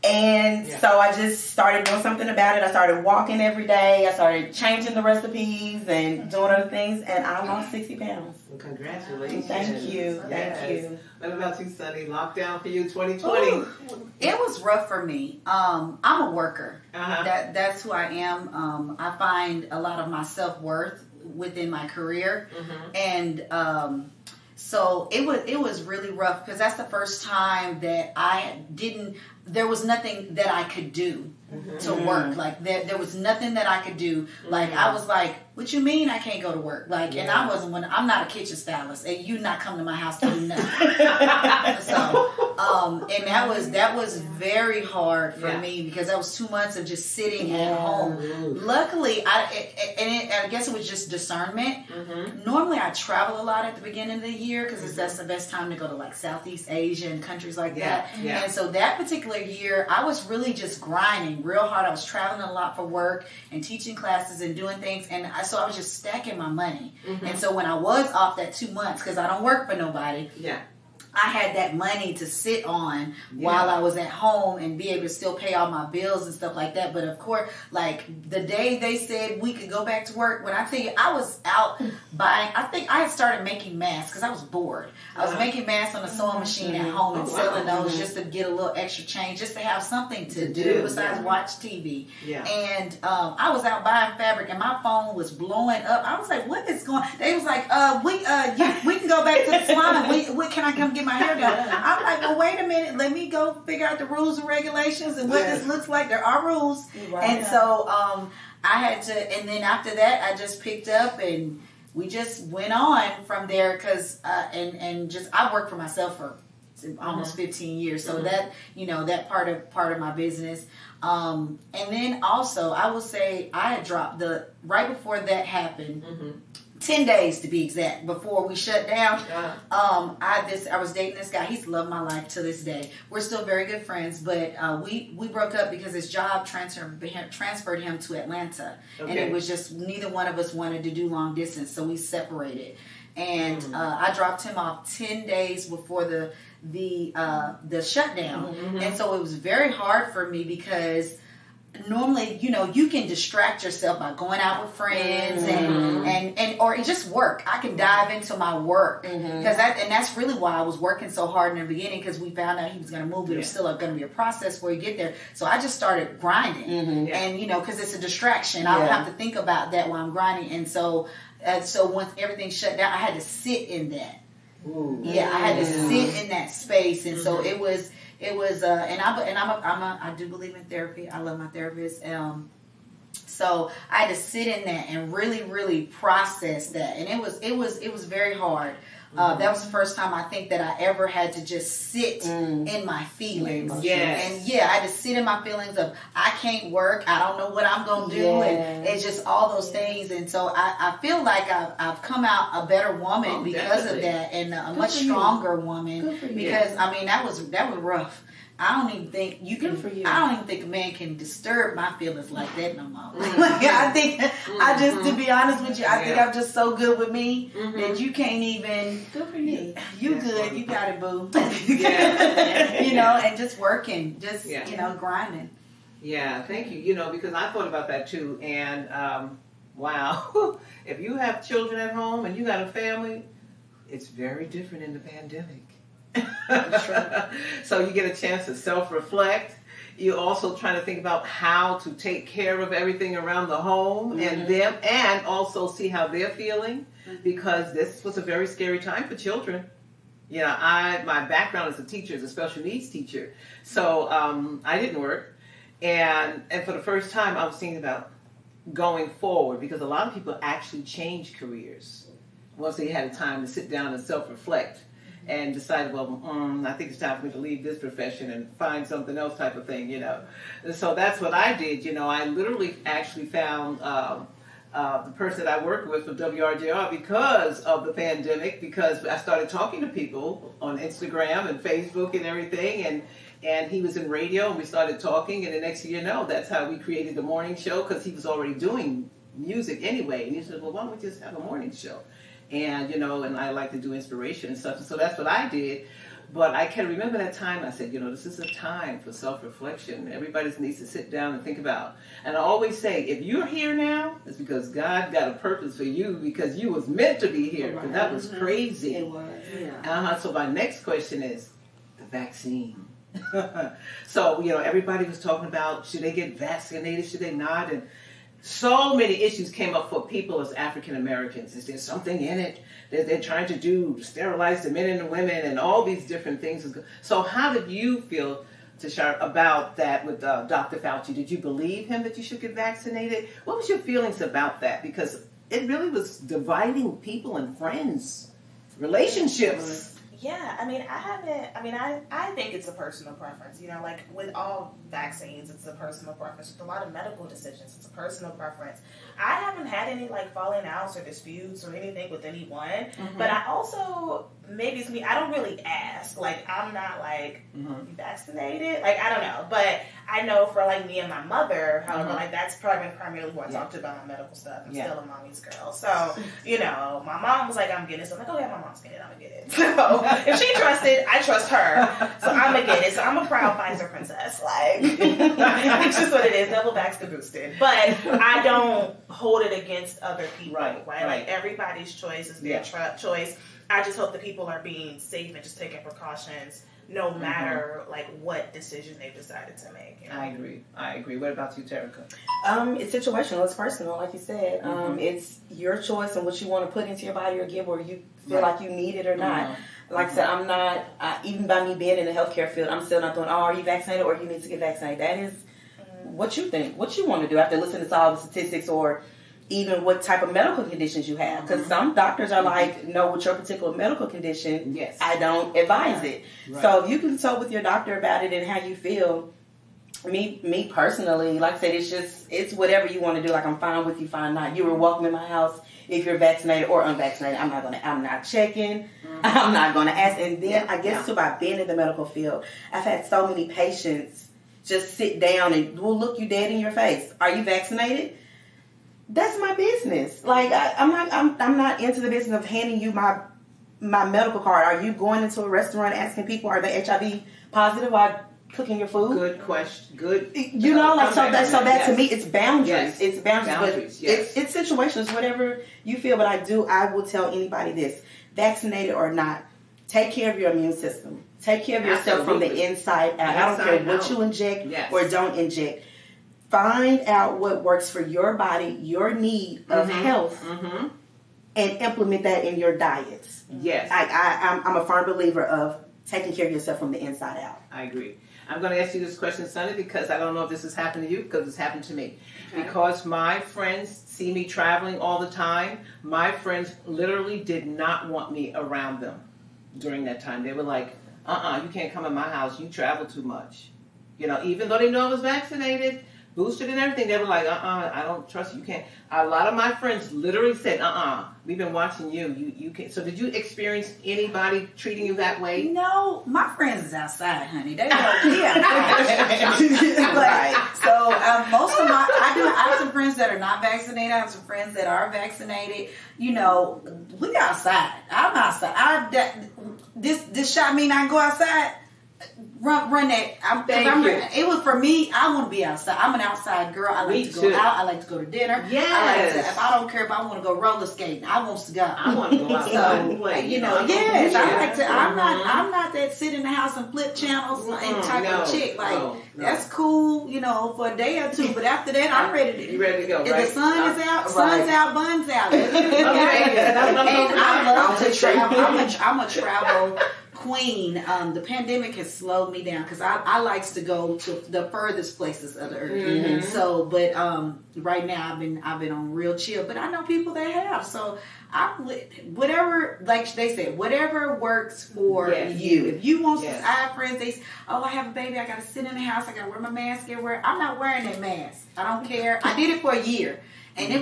And so I just started doing something about it. I started walking every day. I started changing the recipes and doing other things, and I lost 60 pounds. Well, congratulations. Thank you. Yes. Thank you. What about you, Sonnie? Lockdown for you, 2020? Ooh, it was rough for me. I'm a worker. That's who I am. I find a lot of my self-worth within my career. And so it was really rough because that's the first time that there was nothing that I could do to work. Like, there was nothing that I could do. Like, I was like, what you mean I can't go to work? Like, and I'm not a kitchen stylist, and you not come to my house to do nothing. So, and that was very hard for me because that was 2 months of just sitting at home. Luckily, I guess it was just discernment. Normally, I travel a lot at the beginning of the year because that's the best time to go to like Southeast Asia and countries like that. And so that particular year, I was really just grinding real hard. I was traveling a lot for work and teaching classes and doing things, and so I was just stacking my money. And so when I was off that 2 months, because I don't work for nobody, I had that money to sit on while I was at home and be able to still pay all my bills and stuff like that. But of course, like the day they said we could go back to work, when I tell you I was out buying, I think I had started making masks because I was bored. I was making masks on a sewing machine at home and selling those just to get a little extra change, just to have something to do besides watch TV. And I was out buying fabric and my phone was blowing up. I was like, what is going on? They was like, we can go back to the salon. Can I come get my hair done? I'm like, well, wait a minute. Let me go figure out the rules and regulations and what this looks like. There are rules. And so I had to, and then after that, I just picked up and we just went on from there because, I worked for myself for almost 15 years. So that, that part of my business. And then also, I will say I had dropped right before that happened, 10 days to be exact, before we shut down. I was dating this guy. He's loved my life to this day. We're still very good friends, but we broke up because his job transferred him to Atlanta. And it was just neither one of us wanted to do long distance, so we separated. And I dropped him off 10 days before the shutdown, and so it was very hard for me because normally, you can distract yourself by going out with friends and or just work. I can dive into my work because that's really why I was working so hard in the beginning, because we found out he was going to move. It was still going to be a process before you get there. So I just started grinding, and because it's a distraction, I don't have to think about that while I'm grinding. And so once everything shut down, I had to sit in that. I had to sit in that space, and so it was, I do believe in therapy. I love my therapist. So I had to sit in that and really, really process that, and it was very hard. That was the first time I think that I ever had to just sit in my feelings. Yes. And I had to sit in my feelings of I can't work, I don't know what I'm gonna do, and it's just all those things. And so I feel like I've come out a better woman because of that, and a much stronger woman, because that was rough. I don't even think I don't even think a man can disturb my feelings like that no more. I think to be honest with you, I think I'm just so good with me that you can't even. Good for you. You good? You got it, boo. And just working, grinding. Yeah, thank you. Because I thought about that too, and wow, if you have children at home and you got a family, it's very different in the pandemic. So you get a chance to self-reflect. You're also trying to think about how to take care of everything around the home and them, and also see how they're feeling, because this was a very scary time for children. My background as a teacher, as a special needs teacher, so I didn't work, and for the first time I was thinking about going forward, because a lot of people actually change careers once they had time to sit down and self-reflect and decided, I think it's time for me to leave this profession and find something else, type of thing, And so that's what I did. I literally actually found the person that I worked with from WRJR because of the pandemic, because I started talking to people on Instagram and Facebook and everything, and he was in radio, and we started talking, and the next thing you know, that's how we created the morning show, because he was already doing music anyway, and he said, well, why don't we just have a morning show? And, and I like to do inspiration and stuff. And so that's what I did. But I can remember that time I said, this is a time for self-reflection. Everybody needs to sit down and think about. And I always say, if you're here now, it's because God got a purpose for you, because you was meant to be here. Because that was crazy. It was, yeah. So my next question is the vaccine. So, everybody was talking about, should they get vaccinated, should they not? And so many issues came up for people as African Americans. Is there something in it that they're trying to do to sterilize the men and the women and all these different things? So how did you feel, Kyshira, about that with Dr. Fauci? Did you believe him that you should get vaccinated? What was your feelings about that? Because it really was dividing people and friends, relationships. Yeah, I think it's a personal preference. Like with all vaccines, it's a personal preference. With a lot of medical decisions, it's a personal preference. I haven't had any falling outs or disputes or anything with anyone, but I also, maybe it's me, I don't really ask. I'm not you vaccinated? I don't know. But I know for me and my mother, however, that's primarily who I talk to about my medical stuff. I'm still a mommy's girl. So, my mom was like, I'm getting it. So I'm like, oh yeah, my mom's getting it, I'm gonna get it. So if she trusted, I trust her. So I'm gonna get it. So I'm a proud Pfizer princess. It's just what it is. Double vaxxed boosted. But I don't hold it against other people. Right? Everybody's choice is their choice. I just hope that people are being safe and just taking precautions, no matter what decision they've decided to make. I agree. What about you, Terrica? It's situational. It's personal, like you said. It's your choice and what you want to put into your body or give, or you feel like you need it or not. Like I said, I'm not, even by me being in the healthcare field, I'm still not going, are you vaccinated or you need to get vaccinated? That is what you think, what you want to do after listening to all the statistics, or even what type of medical conditions you have. Because some doctors are no, with your particular medical condition, I don't advise it. Right. So if you can talk with your doctor about it and how you feel, me personally, like I said, it's whatever you want to do. I'm fine with you, fine not. You were welcome in my house if you're vaccinated or unvaccinated. I'm not checking. I'm not gonna ask. And then I guess too, by being in the medical field, I've had so many patients just sit down and will look you dead in your face. Are you vaccinated? That's my business. I'm not into the business of handing you my my medical card. Are you going into a restaurant asking people, are they HIV positive while cooking your food? Good question. Good. You know, like so that to me, it's boundaries. Yes. It's boundaries, Boundaries, but yes. it's situations, whatever you feel. But I will tell anybody this: vaccinated or not, take care of your immune system. Take care of yourself from the inside out. I don't care what you inject or don't inject. Find out what works for your body, your need of health, and implement that in your diets. Yes. I'm a firm believer of taking care of yourself from the inside out. I agree. I'm going to ask you this question, Sonnie, because I don't know if this has happened to you, because it's happened to me. Okay. Because my friends see me traveling all the time, my friends literally did not want me around them during that time. They were like, you can't come in my house. You travel too much. You know, even though they know I was vaccinated, boosted and everything, they were like, I don't trust you. You can't. A lot of my friends literally said, we've been watching you. You can't. So did you experience anybody treating you that way? No, my friends is outside, honey. They don't. Right. So most of I have some friends that are not vaccinated. I have some friends that are vaccinated. You know, we outside. I'm outside. This shot mean I can go outside. Run that. It was for me. I want to be outside. I'm an outside girl. I like to go out. I like to go to dinner. Yes. If I don't care if I want to go roller skating, I want to go. I want to go outside. Yes. I like to. I'm not that sit in the house and flip channels and type of chick. That's cool, you know, for a day or two. But after that, I'm ready to. You ready to go? If right? the sun is out, sun's out, buns out. Okay. And I love to travel. I'm a travel queen. The pandemic has slowed me down because I likes to go to the furthest places of the earth. So, but right now I've been on real chill. But I know people that have. So whatever, like they said, whatever works for you. If you want some, I have friends. They say, I have a baby. I got to sit in the house. I got to wear my mask everywhere. I'm not wearing that mask. I don't care. I did it for a year, and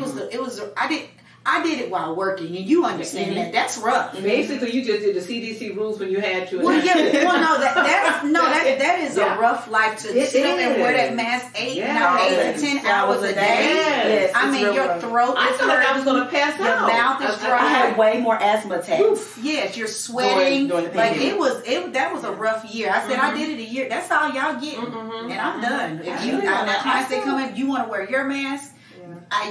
I did it while working, and you understand that. That's rough. Basically, you just did the CDC rules when you had to. That is a rough life to sit up and wear that mask 8 to 10 hours a day. Yes. I mean, your throat is I felt like I was going to pass out. Your mouth is dry. I had way more asthma attacks. Yes, you're sweating. During the like pandemic. that was a rough year. I said I did it a year. That's all y'all get, and I'm done. If you, clients they come in, you want to wear your mask.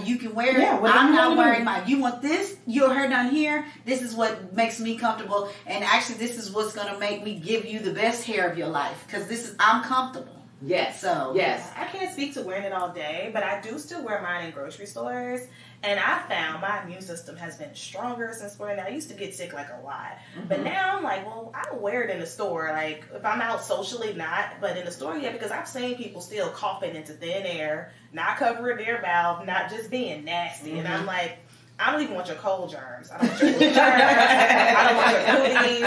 You can wear it. I'm not wearing mine. You want this? Your hair down here. This is what makes me comfortable. And actually, this is what's going to make me give you the best hair of your life. Because I'm comfortable. Yes. So yes, I can't speak to wearing it all day, but I do still wear mine in grocery stores. And I found my immune system has been stronger since wearing it. I used to get sick like a lot, but now I'm like, well, I don't wear it in the store. Like if I'm out socially, not, but in the store, yeah, because I've seen people still coughing into thin air, not covering their mouth, not just being nasty, and I'm like, I don't even want your cold germs. I don't want your food germs. I don't want your cooties.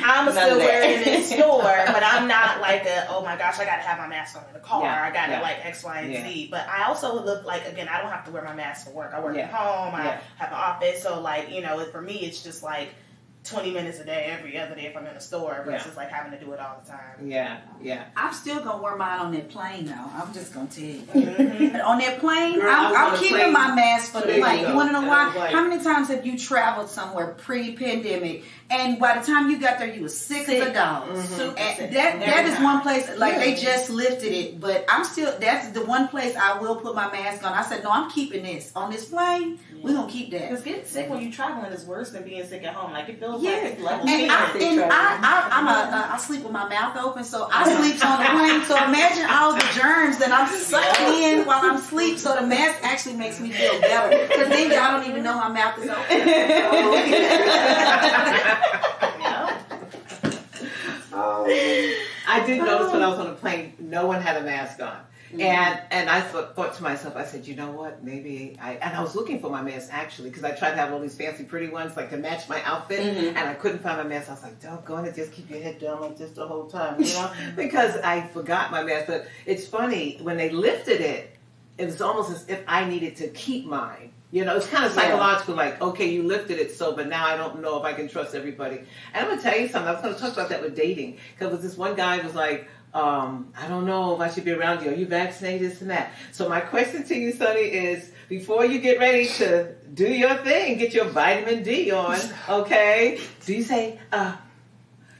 I'm still wearing it in the store, but I'm not like oh my gosh, I got to have my mask on in the car. I got to like X, Y, and Z. But I also look like, again, I don't have to wear my mask for work. I work at home. I have an office. So like, for me, it's just like 20 minutes a day, every other day if I'm in a store versus like having to do it all the time. Yeah. I'm still going to wear mine on that plane though. I'm just going to tell you. But on that plane, I'm keeping my mask for the plane. You want to know why? How many times have you traveled somewhere pre-pandemic and by the time you got there you were sick as a dog? And that is one place, like they just lifted it, but that's the one place I will put my mask on. I said, no, I'm keeping this. On this plane, we're going to keep that. Because getting sick when you're traveling is worse than being sick at home. Like it feels and I sleep with my mouth open, so I sleep on the plane. So imagine all the germs that I'm sucking in while I'm asleep. So the mask actually makes me feel better because then y'all don't even know my mouth is open. I did notice when I was on the plane, no one had a mask on. And I thought to myself, I said, you know what, maybe I was looking for my mask actually, because I tried to have all these fancy pretty ones like to match my outfit, and I couldn't find my mask. I was like, doggone it, just keep your head down like this the whole time, because I forgot my mask. But it's funny, when they lifted it, it was almost as if I needed to keep mine. It's kind of psychological, like, okay, you lifted it, but now I don't know if I can trust everybody. And I'm going to tell you something, I was going to talk about that with dating, because this one guy was like, I don't know if I should be around you. Are you vaccinated? This and that. So my question to you, Sonnie, is before you get ready to do your thing, get your vitamin D on, okay? Do you say,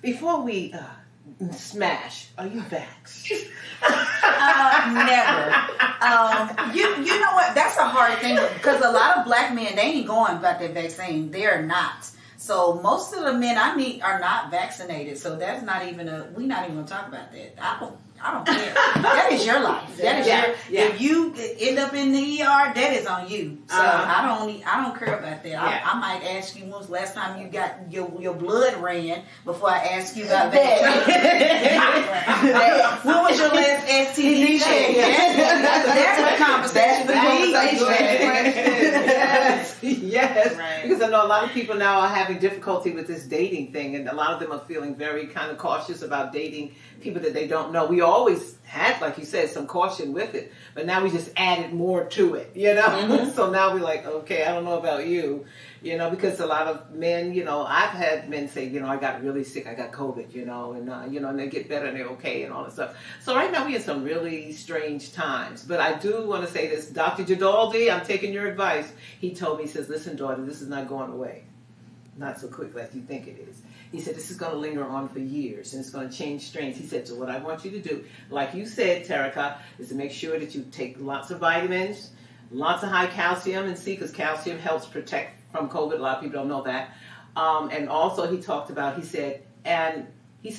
before we smash, are you vaxxed? Never. You know what? That's a hard thing because a lot of black men, they ain't going about that vaccine. They are not. So most of the men I meet are not vaccinated. So that's not even we're not even gonna talk about that. I don't care. That is your life. That is if you end up in the ER, that is on you. So I don't care about that. I might ask you when's the last time you got your blood ran before I ask you about that. When was your last STD check? That's a conversation. Yes. Right. Because I know a lot of people now are having difficulty with this dating thing, and a lot of them are feeling very kind of cautious about dating people that they don't know. We always had, like you said, some caution with it, but now we just added more to it, you know? Mm-hmm. So now we're like, okay, I don't know about you, you know, because a lot of men, you know, I've had men say, you know, I got really sick, I got COVID, you know, and they get better and they're okay and all that stuff. So right now we're in some really strange times, but I do want to say this, Dr. Jadaldi, I'm taking your advice. He told me, he says, listen, daughter, this is not going away. Not so quickly as you think it is. He said, this is going to linger on for years, and it's going to change strains. He said, so what I want you to do, like you said, Terrica, is to make sure that you take lots of vitamins, lots of high calcium, and because calcium helps protect from COVID. A lot of people don't know that. And also he talked about, he said,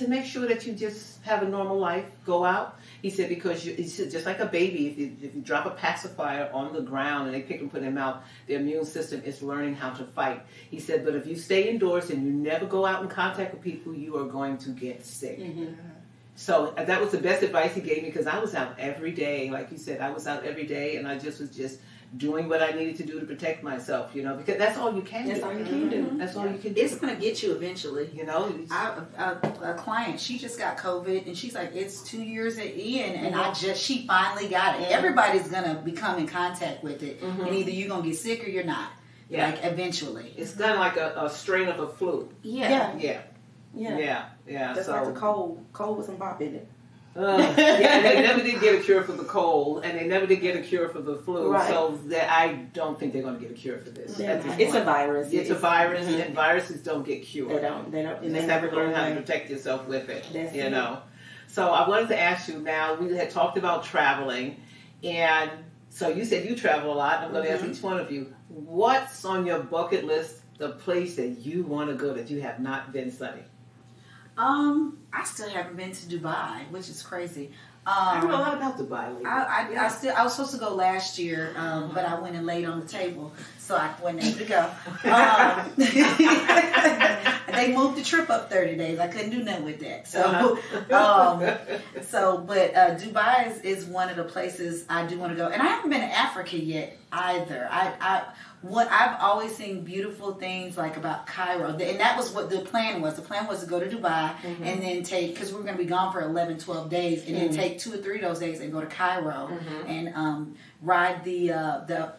make sure that you just have a normal life, go out. He said, because he said, just like a baby, if you drop a pacifier on the ground and they pick and put them out, their immune system is learning how to fight. He said, but if you stay indoors and you never go out in contact with people, you are going to get sick. Mm-hmm. So that was the best advice he gave me, because I was out every day. Like you said, I was out every day, and I was just doing what I needed to do to protect myself, you know, because that's all you can do. That's all you can do. That's all you can do. It's going to get you eventually. You know? A client, she just got COVID, and she's like, it's 2 years in, and she finally got it. Everybody's going to become in contact with it, and either you're going to get sick or you're not. Yeah. Like, eventually. It's kind of like a strain of a flu. Yeah. That's like the cold. Cold was some pop in it. They never did get a cure for the cold, and they never did get a cure for the flu. Right. So I don't think they're going to get a cure for this. It's a virus. It's a virus, and viruses don't get cured. They don't. You just have to learn how to protect yourself with it. You know. So I wanted to ask you now. We had talked about traveling, and so you said you travel a lot. I'm going to ask each one of you, what's on your bucket list? The place that you want to go that you have not been, Sonnie? I still haven't been to Dubai, which is crazy. I don't know a lot about Dubai lately. I was supposed to go last year, but I went and laid on the table, so I wasn't able to go. They moved the trip up 30 days. I couldn't do nothing with that. So, but Dubai is one of the places I do want to go, and I haven't been to Africa yet either. I've always seen beautiful things like about Cairo, and that was what the plan was. The plan was to go to Dubai and then because we were going to be gone for 11, 12 days, and then take 2 or 3 of those days and go to Cairo and ride the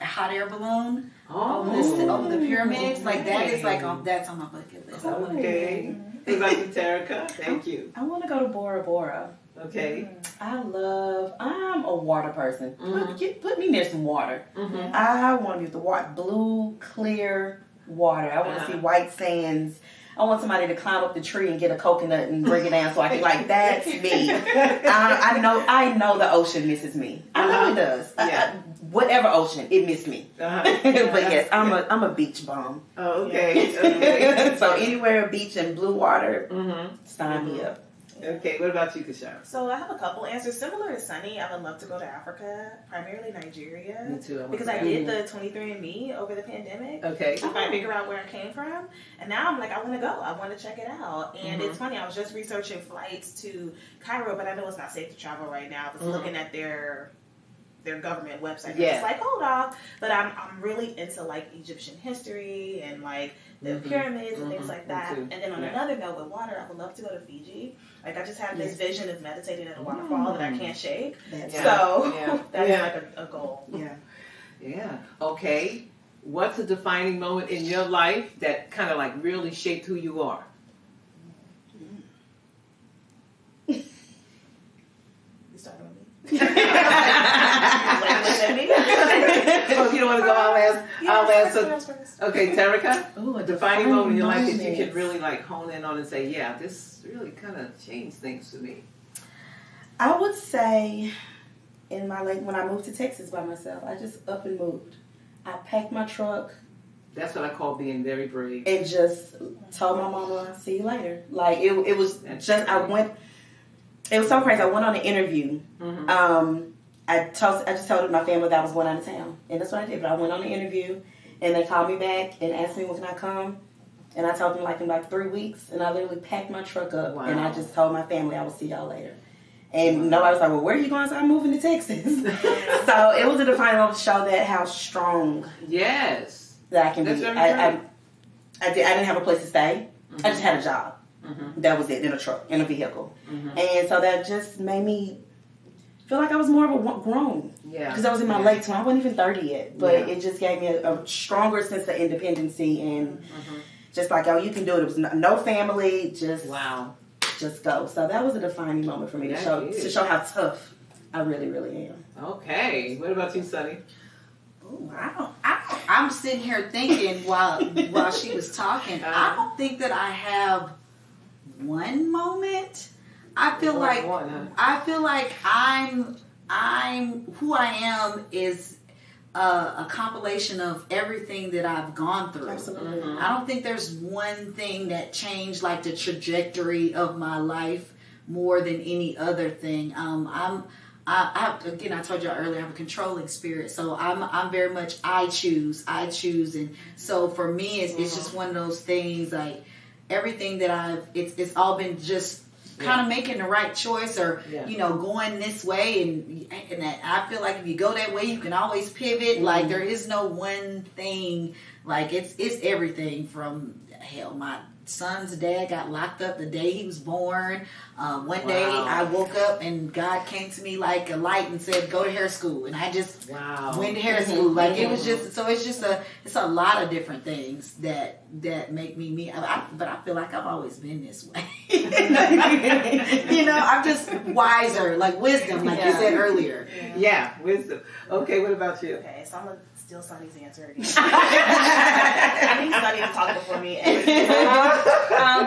hot air balloon over the pyramids. Like that is that's on my bucket list. Okay. What about you, Terrica? Thank you. I want to go to Bora Bora. Okay. I'm a water person. Put me near some water. I want to be with the water, blue, clear water. I want to see white sands. I want somebody to climb up the tree and get a coconut and bring it down so I can, that's me. I know the ocean misses me. I know it does. Whatever ocean, it missed me. But yes, I'm a beach bum. Oh, okay. So anywhere beach and blue water, sign me up. Okay, what about you, Kyshira? So I have a couple answers similar to Sonnie. I would love to go to Africa, primarily Nigeria. Me too. Because I did the 23andMe over the pandemic. Okay. To try to figure out where I came from. And now I'm like, I want to go. I want to check it out. And it's funny, I was just researching flights to Cairo, but I know it's not safe to travel right now. I was looking at their government website. It's like, hold off. But I'm really into Egyptian history and the pyramids and things like that. And then on another note with water, I would love to go to Fiji. I just have this vision of meditating at a waterfall that I can't shake. That's a goal. Yeah. Okay. What's a defining moment in your life that kind of really shaped who you are? Well, if you don't want to go, I'll ask. Okay, Terrica. Ooh, a Defining moment in your life that you moment. could really like hone in on and say, yeah, this really kind of changed things for me. I would say in my when I moved to Texas by myself, I just up and moved. I packed my truck That's what I call being very brave. and just told my mama, "See you later." Like it was just I went. It was so crazy. I went on an interview. Mm-hmm. I just told my family that I was going out of town, and that's what I did. But I went on the interview, and they called me back and asked me when can I come, and I told them like in like 3 weeks, and I literally packed my truck up, Wow. and I just told my family I will see y'all later. And nobody was like, "Well, where are you going?" So I'm moving to Texas. So it was a defining moment to show that how strong Yes. that I can That's be. very I didn't have a place to stay. Mm-hmm. I just had a job. Mm-hmm. That was it, in a truck, in a vehicle. Mm-hmm. And so that just made me feel like I was more of a grown. Yeah. Because I was in my late 20s. I wasn't even 30 yet. But Yeah. it just gave me a stronger sense of independency and Mm-hmm. just like, oh, you can do it. It was no family, just go. So that was a defining moment for me That to is. show how tough I really, really am. Okay. What about you, Sonnie? Ooh, I'm sitting here thinking while she was talking. I don't think that I have one moment. I feel like I'm who I am is a compilation of everything that I've gone through. Absolutely. Mm-hmm. I don't think there's one thing that changed like the trajectory of my life more than any other thing. I told you earlier, I have a controlling spirit, so I'm very much I choose, and so for me, it's just one of those things. Like everything that it's all been just kind of making the right choice, or going this way, and that I feel like if you go that way, you can always pivot. Like there is no one thing. Like it's everything from hell. My son's dad got locked up the day he was born. One day I woke up and God came to me like a light and said, "Go to hair school," and I just went to hair school. Like it was just it's a lot of different things that make me. But I feel like I've always been this way. I'm just wiser, like wisdom, like you said earlier. Yeah, wisdom. Okay, what about you? Okay, so I'm gonna steal Sonny's answer again. I think Sonny was talking before me.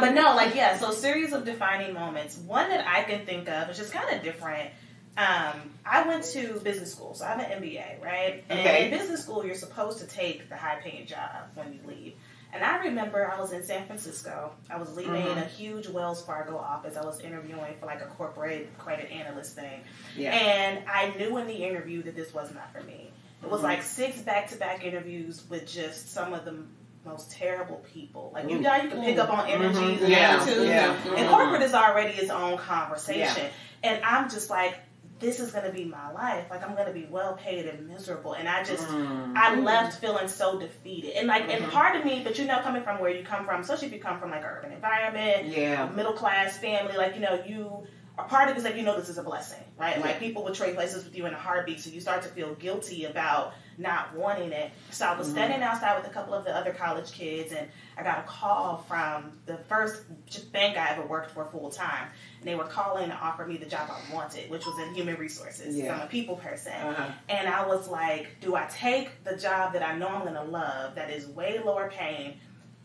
But no, so series of defining moments. One that I can think of, which is kind of different. I went to business school, so I have an MBA, right? And in business school, you're supposed to take the high-paying job when you leave. And I remember I was in San Francisco. I was leaving a huge Wells Fargo office. I was interviewing for like a corporate credit analyst thing. Yeah. And I knew in the interview that this was not for me. It was like 6 back-to-back interviews with just some of the most terrible people. Like you can pick up on energies and attitudes. Yeah. And corporate is already its own conversation. Yeah. And I'm just like, this is going to be my life. Like, I'm going to be well paid and miserable. And I just, I left feeling so defeated. And like, and part of me, but coming from where you come from, especially if you come from like an urban environment, middle class family, like, a part of it is like, this is a blessing, right? Yeah. Like people would trade places with you in a heartbeat. So you start to feel guilty about not wanting it. So I was standing outside with a couple of the other college kids, and I got a call from the first bank I ever worked for full time. And they were calling to offer me the job I wanted, which was in human resources. Yeah. I'm a people person. And I was like, do I take the job that I know I'm going to love that is way lower paying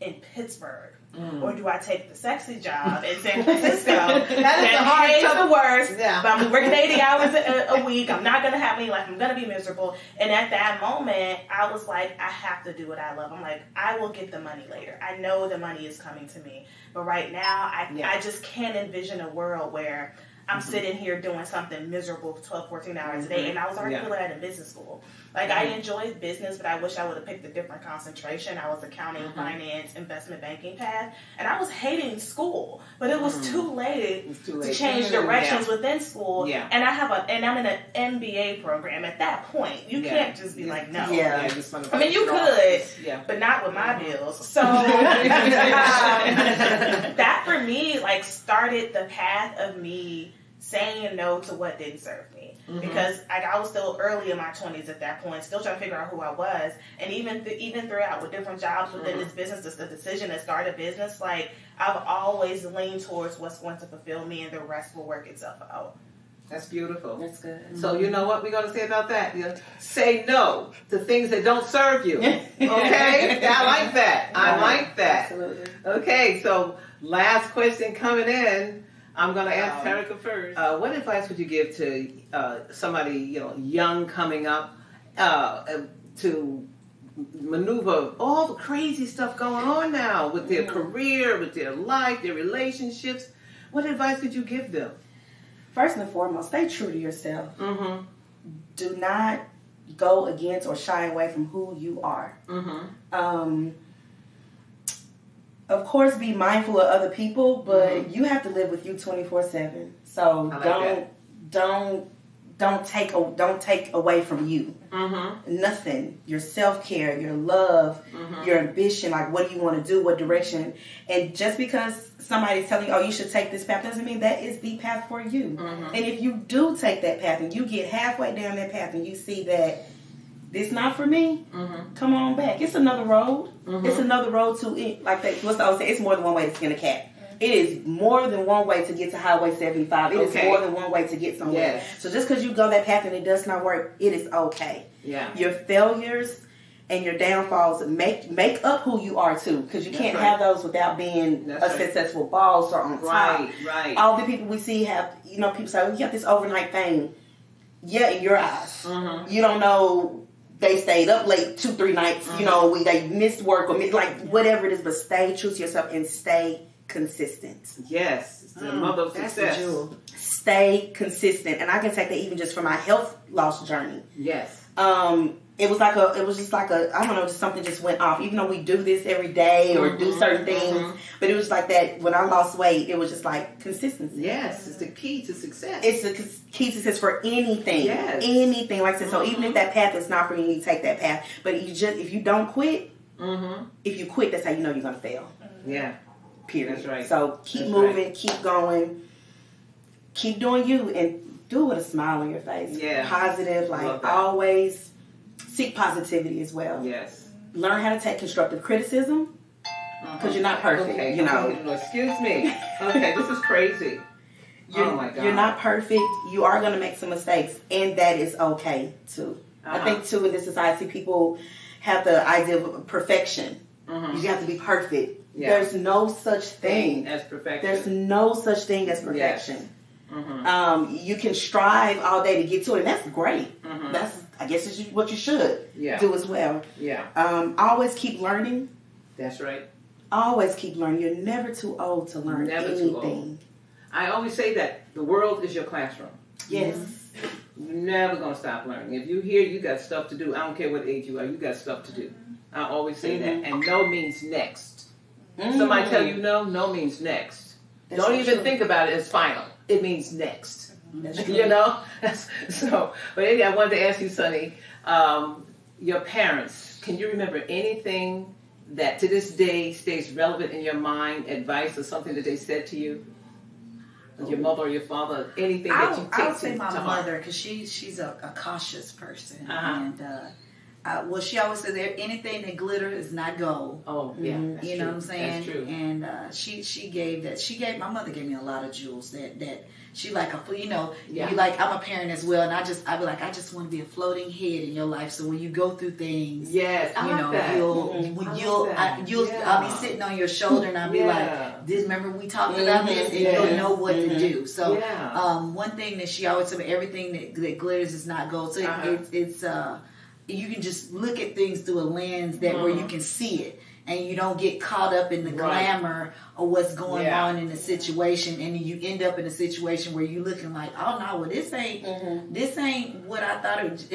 in Pittsburgh? Or do I take the sexy job in San Francisco that pays the worst, but I'm working 80 hours a week, I'm not going to have any life, I'm going to be miserable. And at that moment, I was like, I have to do what I love. I'm like, I will get the money later. I know the money is coming to me. But right now, I just can't envision a world where I'm sitting here doing something miserable for 12, 14 hours a day. And I was already feeling that in business school. Like, I enjoyed business, but I wish I would have picked a different concentration. I was accounting, finance, investment banking path. And I was hating school. But it was too late to change directions within school. Yeah. And I'm in an MBA program. At that point, you can't just be like, no. Yeah. I mean, you could, but not with my bills. So that for me, like, started the path of me saying no to what didn't serve me. Because I was still early in my 20s at that point, still trying to figure out who I was. And even throughout with different jobs within this business, the decision to start a business, like, I've always leaned towards what's going to fulfill me, and the rest will work itself out. That's beautiful. That's good. So you know what we're going to say about that? Say no to things that don't serve you. Okay? I like that. I like that. Absolutely. Okay, so last question coming in. I'm going to ask Terrica first. What advice would you give to somebody young coming up to maneuver all the crazy stuff going on now with their career, with their life, their relationships? What advice could you give them? First and foremost, stay true to yourself. Mm-hmm. Do not go against or shy away from who you are. Mm-hmm. Of course, be mindful of other people, but you have to live with you 24/7. So don't take away from you. Mm-hmm. Nothing. Your self-care, your love, your ambition, like what do you want to do, what direction. And just because somebody's telling you, oh, you should take this path, doesn't mean that is the path for you. And if you do take that path and you get halfway down that path and you see that this not for me, come on back. It's another road. It's another road to it. Like that. What's I always say? It's more than one way to skin a cat. It is more than one way to get to Highway 75. It is more than one way to get somewhere. Yes. So just because you go that path and it does not work, it is okay. Yeah. Your failures and your downfalls make up who you are too, because you can't have those without being a successful boss or on top. Right. All the people we see have, people say, well, you got this overnight fame. Yeah, in your eyes. You don't know they stayed up late 2-3 nights. They missed work or whatever it is, but stay true to yourself and stay consistent. Yes, it's the mother of success. Stay consistent, and I can take that even just from my health loss journey. Yes. It was just like a I don't know, just something just went off. Even though we do this every day or do certain things, but it was like that when I lost weight. It was just like consistency. Yes, it's the key to success. It's the key to success for anything. Yes. Anything like that. So even if that path is not for you, you take that path. But if you don't quit, if you quit, that's how you know you're gonna fail. Yeah. Period. That's right. So keep moving, keep going, keep doing you, and do it with a smile on your face. Yeah. Positive, always seek positivity as well. Yes. Learn how to take constructive criticism, because you're not perfect. Okay. Excuse me. Okay, this is crazy. Oh my God. You're not perfect. You are going to make some mistakes, and that is okay too. I think too in this society, people have the idea of perfection. You have to be perfect. Yeah. There's no such thing as perfection. There's no such thing as perfection. Yes. You can strive all day to get to it, and that's great. That's, I guess, it's what you should do as well. Yeah. Always keep learning. That's right. Always keep learning. You're never too old to learn anything. Too old. I always say that the world is your classroom. Yes. You're never gonna stop learning. If you hear you got stuff to do, I don't care what age you are, you got stuff to do. I always say that. And no means next. Somebody tell you no means next. That's don't even think about it as final. It means next. But anyway, I wanted to ask you, Sonnie, your parents, can you remember anything that to this day stays relevant in your mind, advice or something that they said to you? Your mother or your father, anything that you take to heart? I would say my mother, because she's a cautious person. And she always said that anything that glitter is not gold. Oh, yeah. You know what I'm saying? That's true. And my mother gave me a lot of jewels that she you like, I'm a parent as well, and I'd be like, I just want to be a floating head in your life. So when you go through things, I'll be sitting on your shoulder and I'll be like, this, remember we talked about this, and you'll know what to do. So one thing that she always said, everything that glitters is not gold. So it's you can just look at things through a lens where you can see it, and you don't get caught up in the glamour of what's going on in the situation, and you end up in a situation where you're looking like, oh no, well this ain't what I thought it was.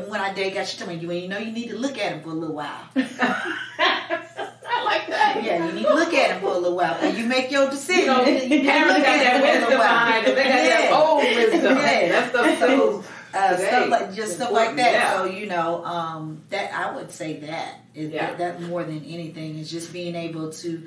When I got she told me, you need to look at him for a little while. I like that. Yeah, you need to look at him for a little while, and you make your decision. Parents got that wisdom behind them. They got that old wisdom. That stuff so. Stuff like that. Yeah. So that I would say that more than anything is just being able to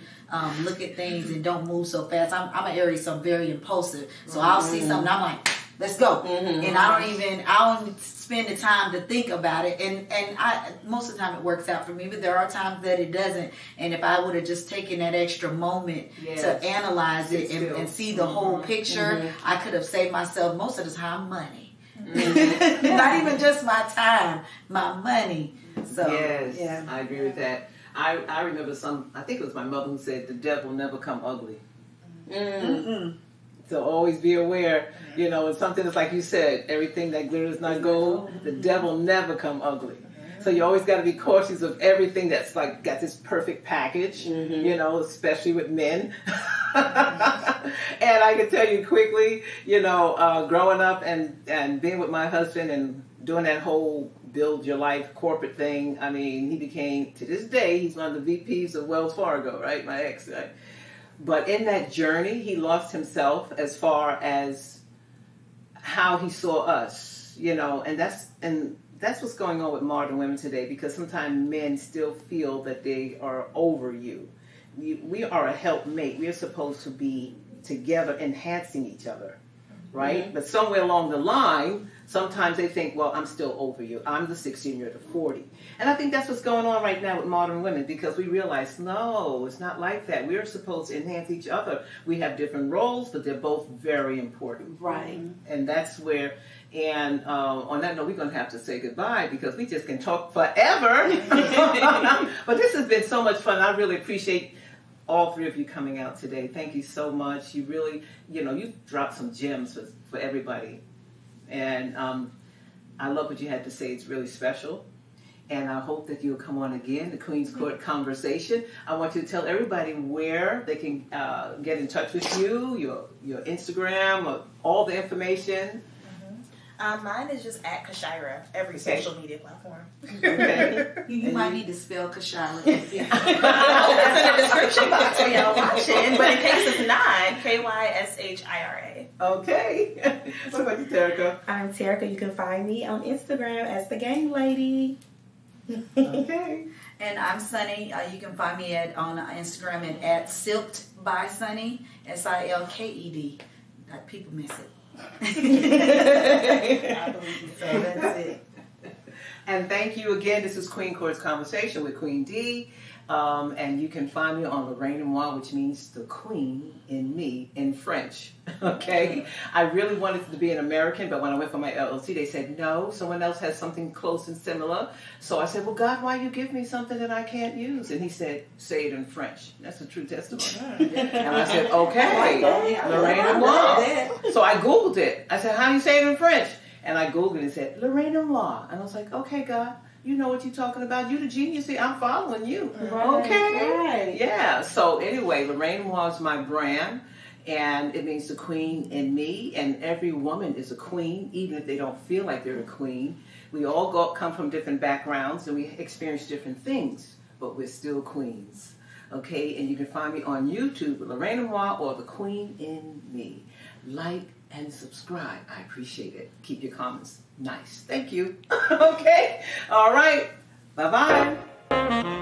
look at things and don't move so fast. I'm an Aries, so I'm very impulsive. So I'll see something, I'm like, let's go, and I don't spend the time to think about it, and I most of the time it works out for me, but there are times that it doesn't. And if I would have just taken that extra moment to analyze it and see the whole picture, I could have saved myself most of the time money. Not even just my time, my money. So yes, I agree with that. I remember I think it was my mother who said, the devil never come ugly. So always be aware, you know, and something that's like you said, everything that glitters not gold, the devil never come ugly. So you always got to be cautious of everything that's like got this perfect package, you know, especially with men. And I can tell you quickly, you know, growing up and being with my husband and doing that whole build your life corporate thing. I mean, he became, to this day, he's one of the VPs of Wells Fargo, right? My ex, right? But in that journey, he lost himself as far as how he saw us, you know, and that's what's going on with modern women today, because sometimes men still feel that they are over you. We are a helpmate. We are supposed to be together enhancing each other, right? But somewhere along the line, sometimes they think, well, I'm still over you. I'm the 16, you're the 40. And I think that's what's going on right now with modern women, because we realize, no, it's not like that. We're supposed to enhance each other. We have different roles, but they're both very important. Right. And that's where, and on that note, we're going to have to say goodbye, because we just can talk forever. But this has been so much fun. I really appreciate all three of you coming out today. Thank you so much. You really, you know, you dropped some gems for everybody. And I love what you had to say. It's really special. And I hope that you'll come on again, the Queen's Court Conversation. I want you to tell everybody where they can get in touch with you, your Instagram, or all the information. Mine is just at Kyshira, every social media platform. Okay. You might need to spell Kyshira. It's in the description box for y'all watching, but in case it's not, Kyshira. Okay. What about you, Terrica? I'm Terrica. You can find me on Instagram as the Game Lady. Okay. And I'm Sonnie. You can find me on Instagram at Silked by Sonnie, SILKED. People miss it. I believe you. So that's it. And thank you again. This is Queen Court's Conversation with Queen D. And you can find me on Lorraine and Moi, which means the Queen in me in French. Okay? I really wanted it to be an American, but when I went for my LLC, they said, no, someone else has something close and similar. So I said, well, God, why you give me something that I can't use? And he said, say it in French. That's a true testimony. And I said, okay, Lorraine and Moi. So I Googled it. I said, how do you say it in French? And I Googled it and said, Lorraine and Moi. And I was like, okay, God. You know what you're talking about. You the genius. See, I'm following you. Right, okay. right. Yeah. So anyway, Lorraine Moi is my brand, and it means the queen in me. And every woman is a queen, even if they don't feel like they're a queen. We all come from different backgrounds, and we experience different things, but we're still queens. Okay. And you can find me on YouTube, Lorraine Moi, or the Queen in Me. Like and subscribe. I appreciate it. Keep your comments nice. Thank you. Okay. All right. Bye-bye.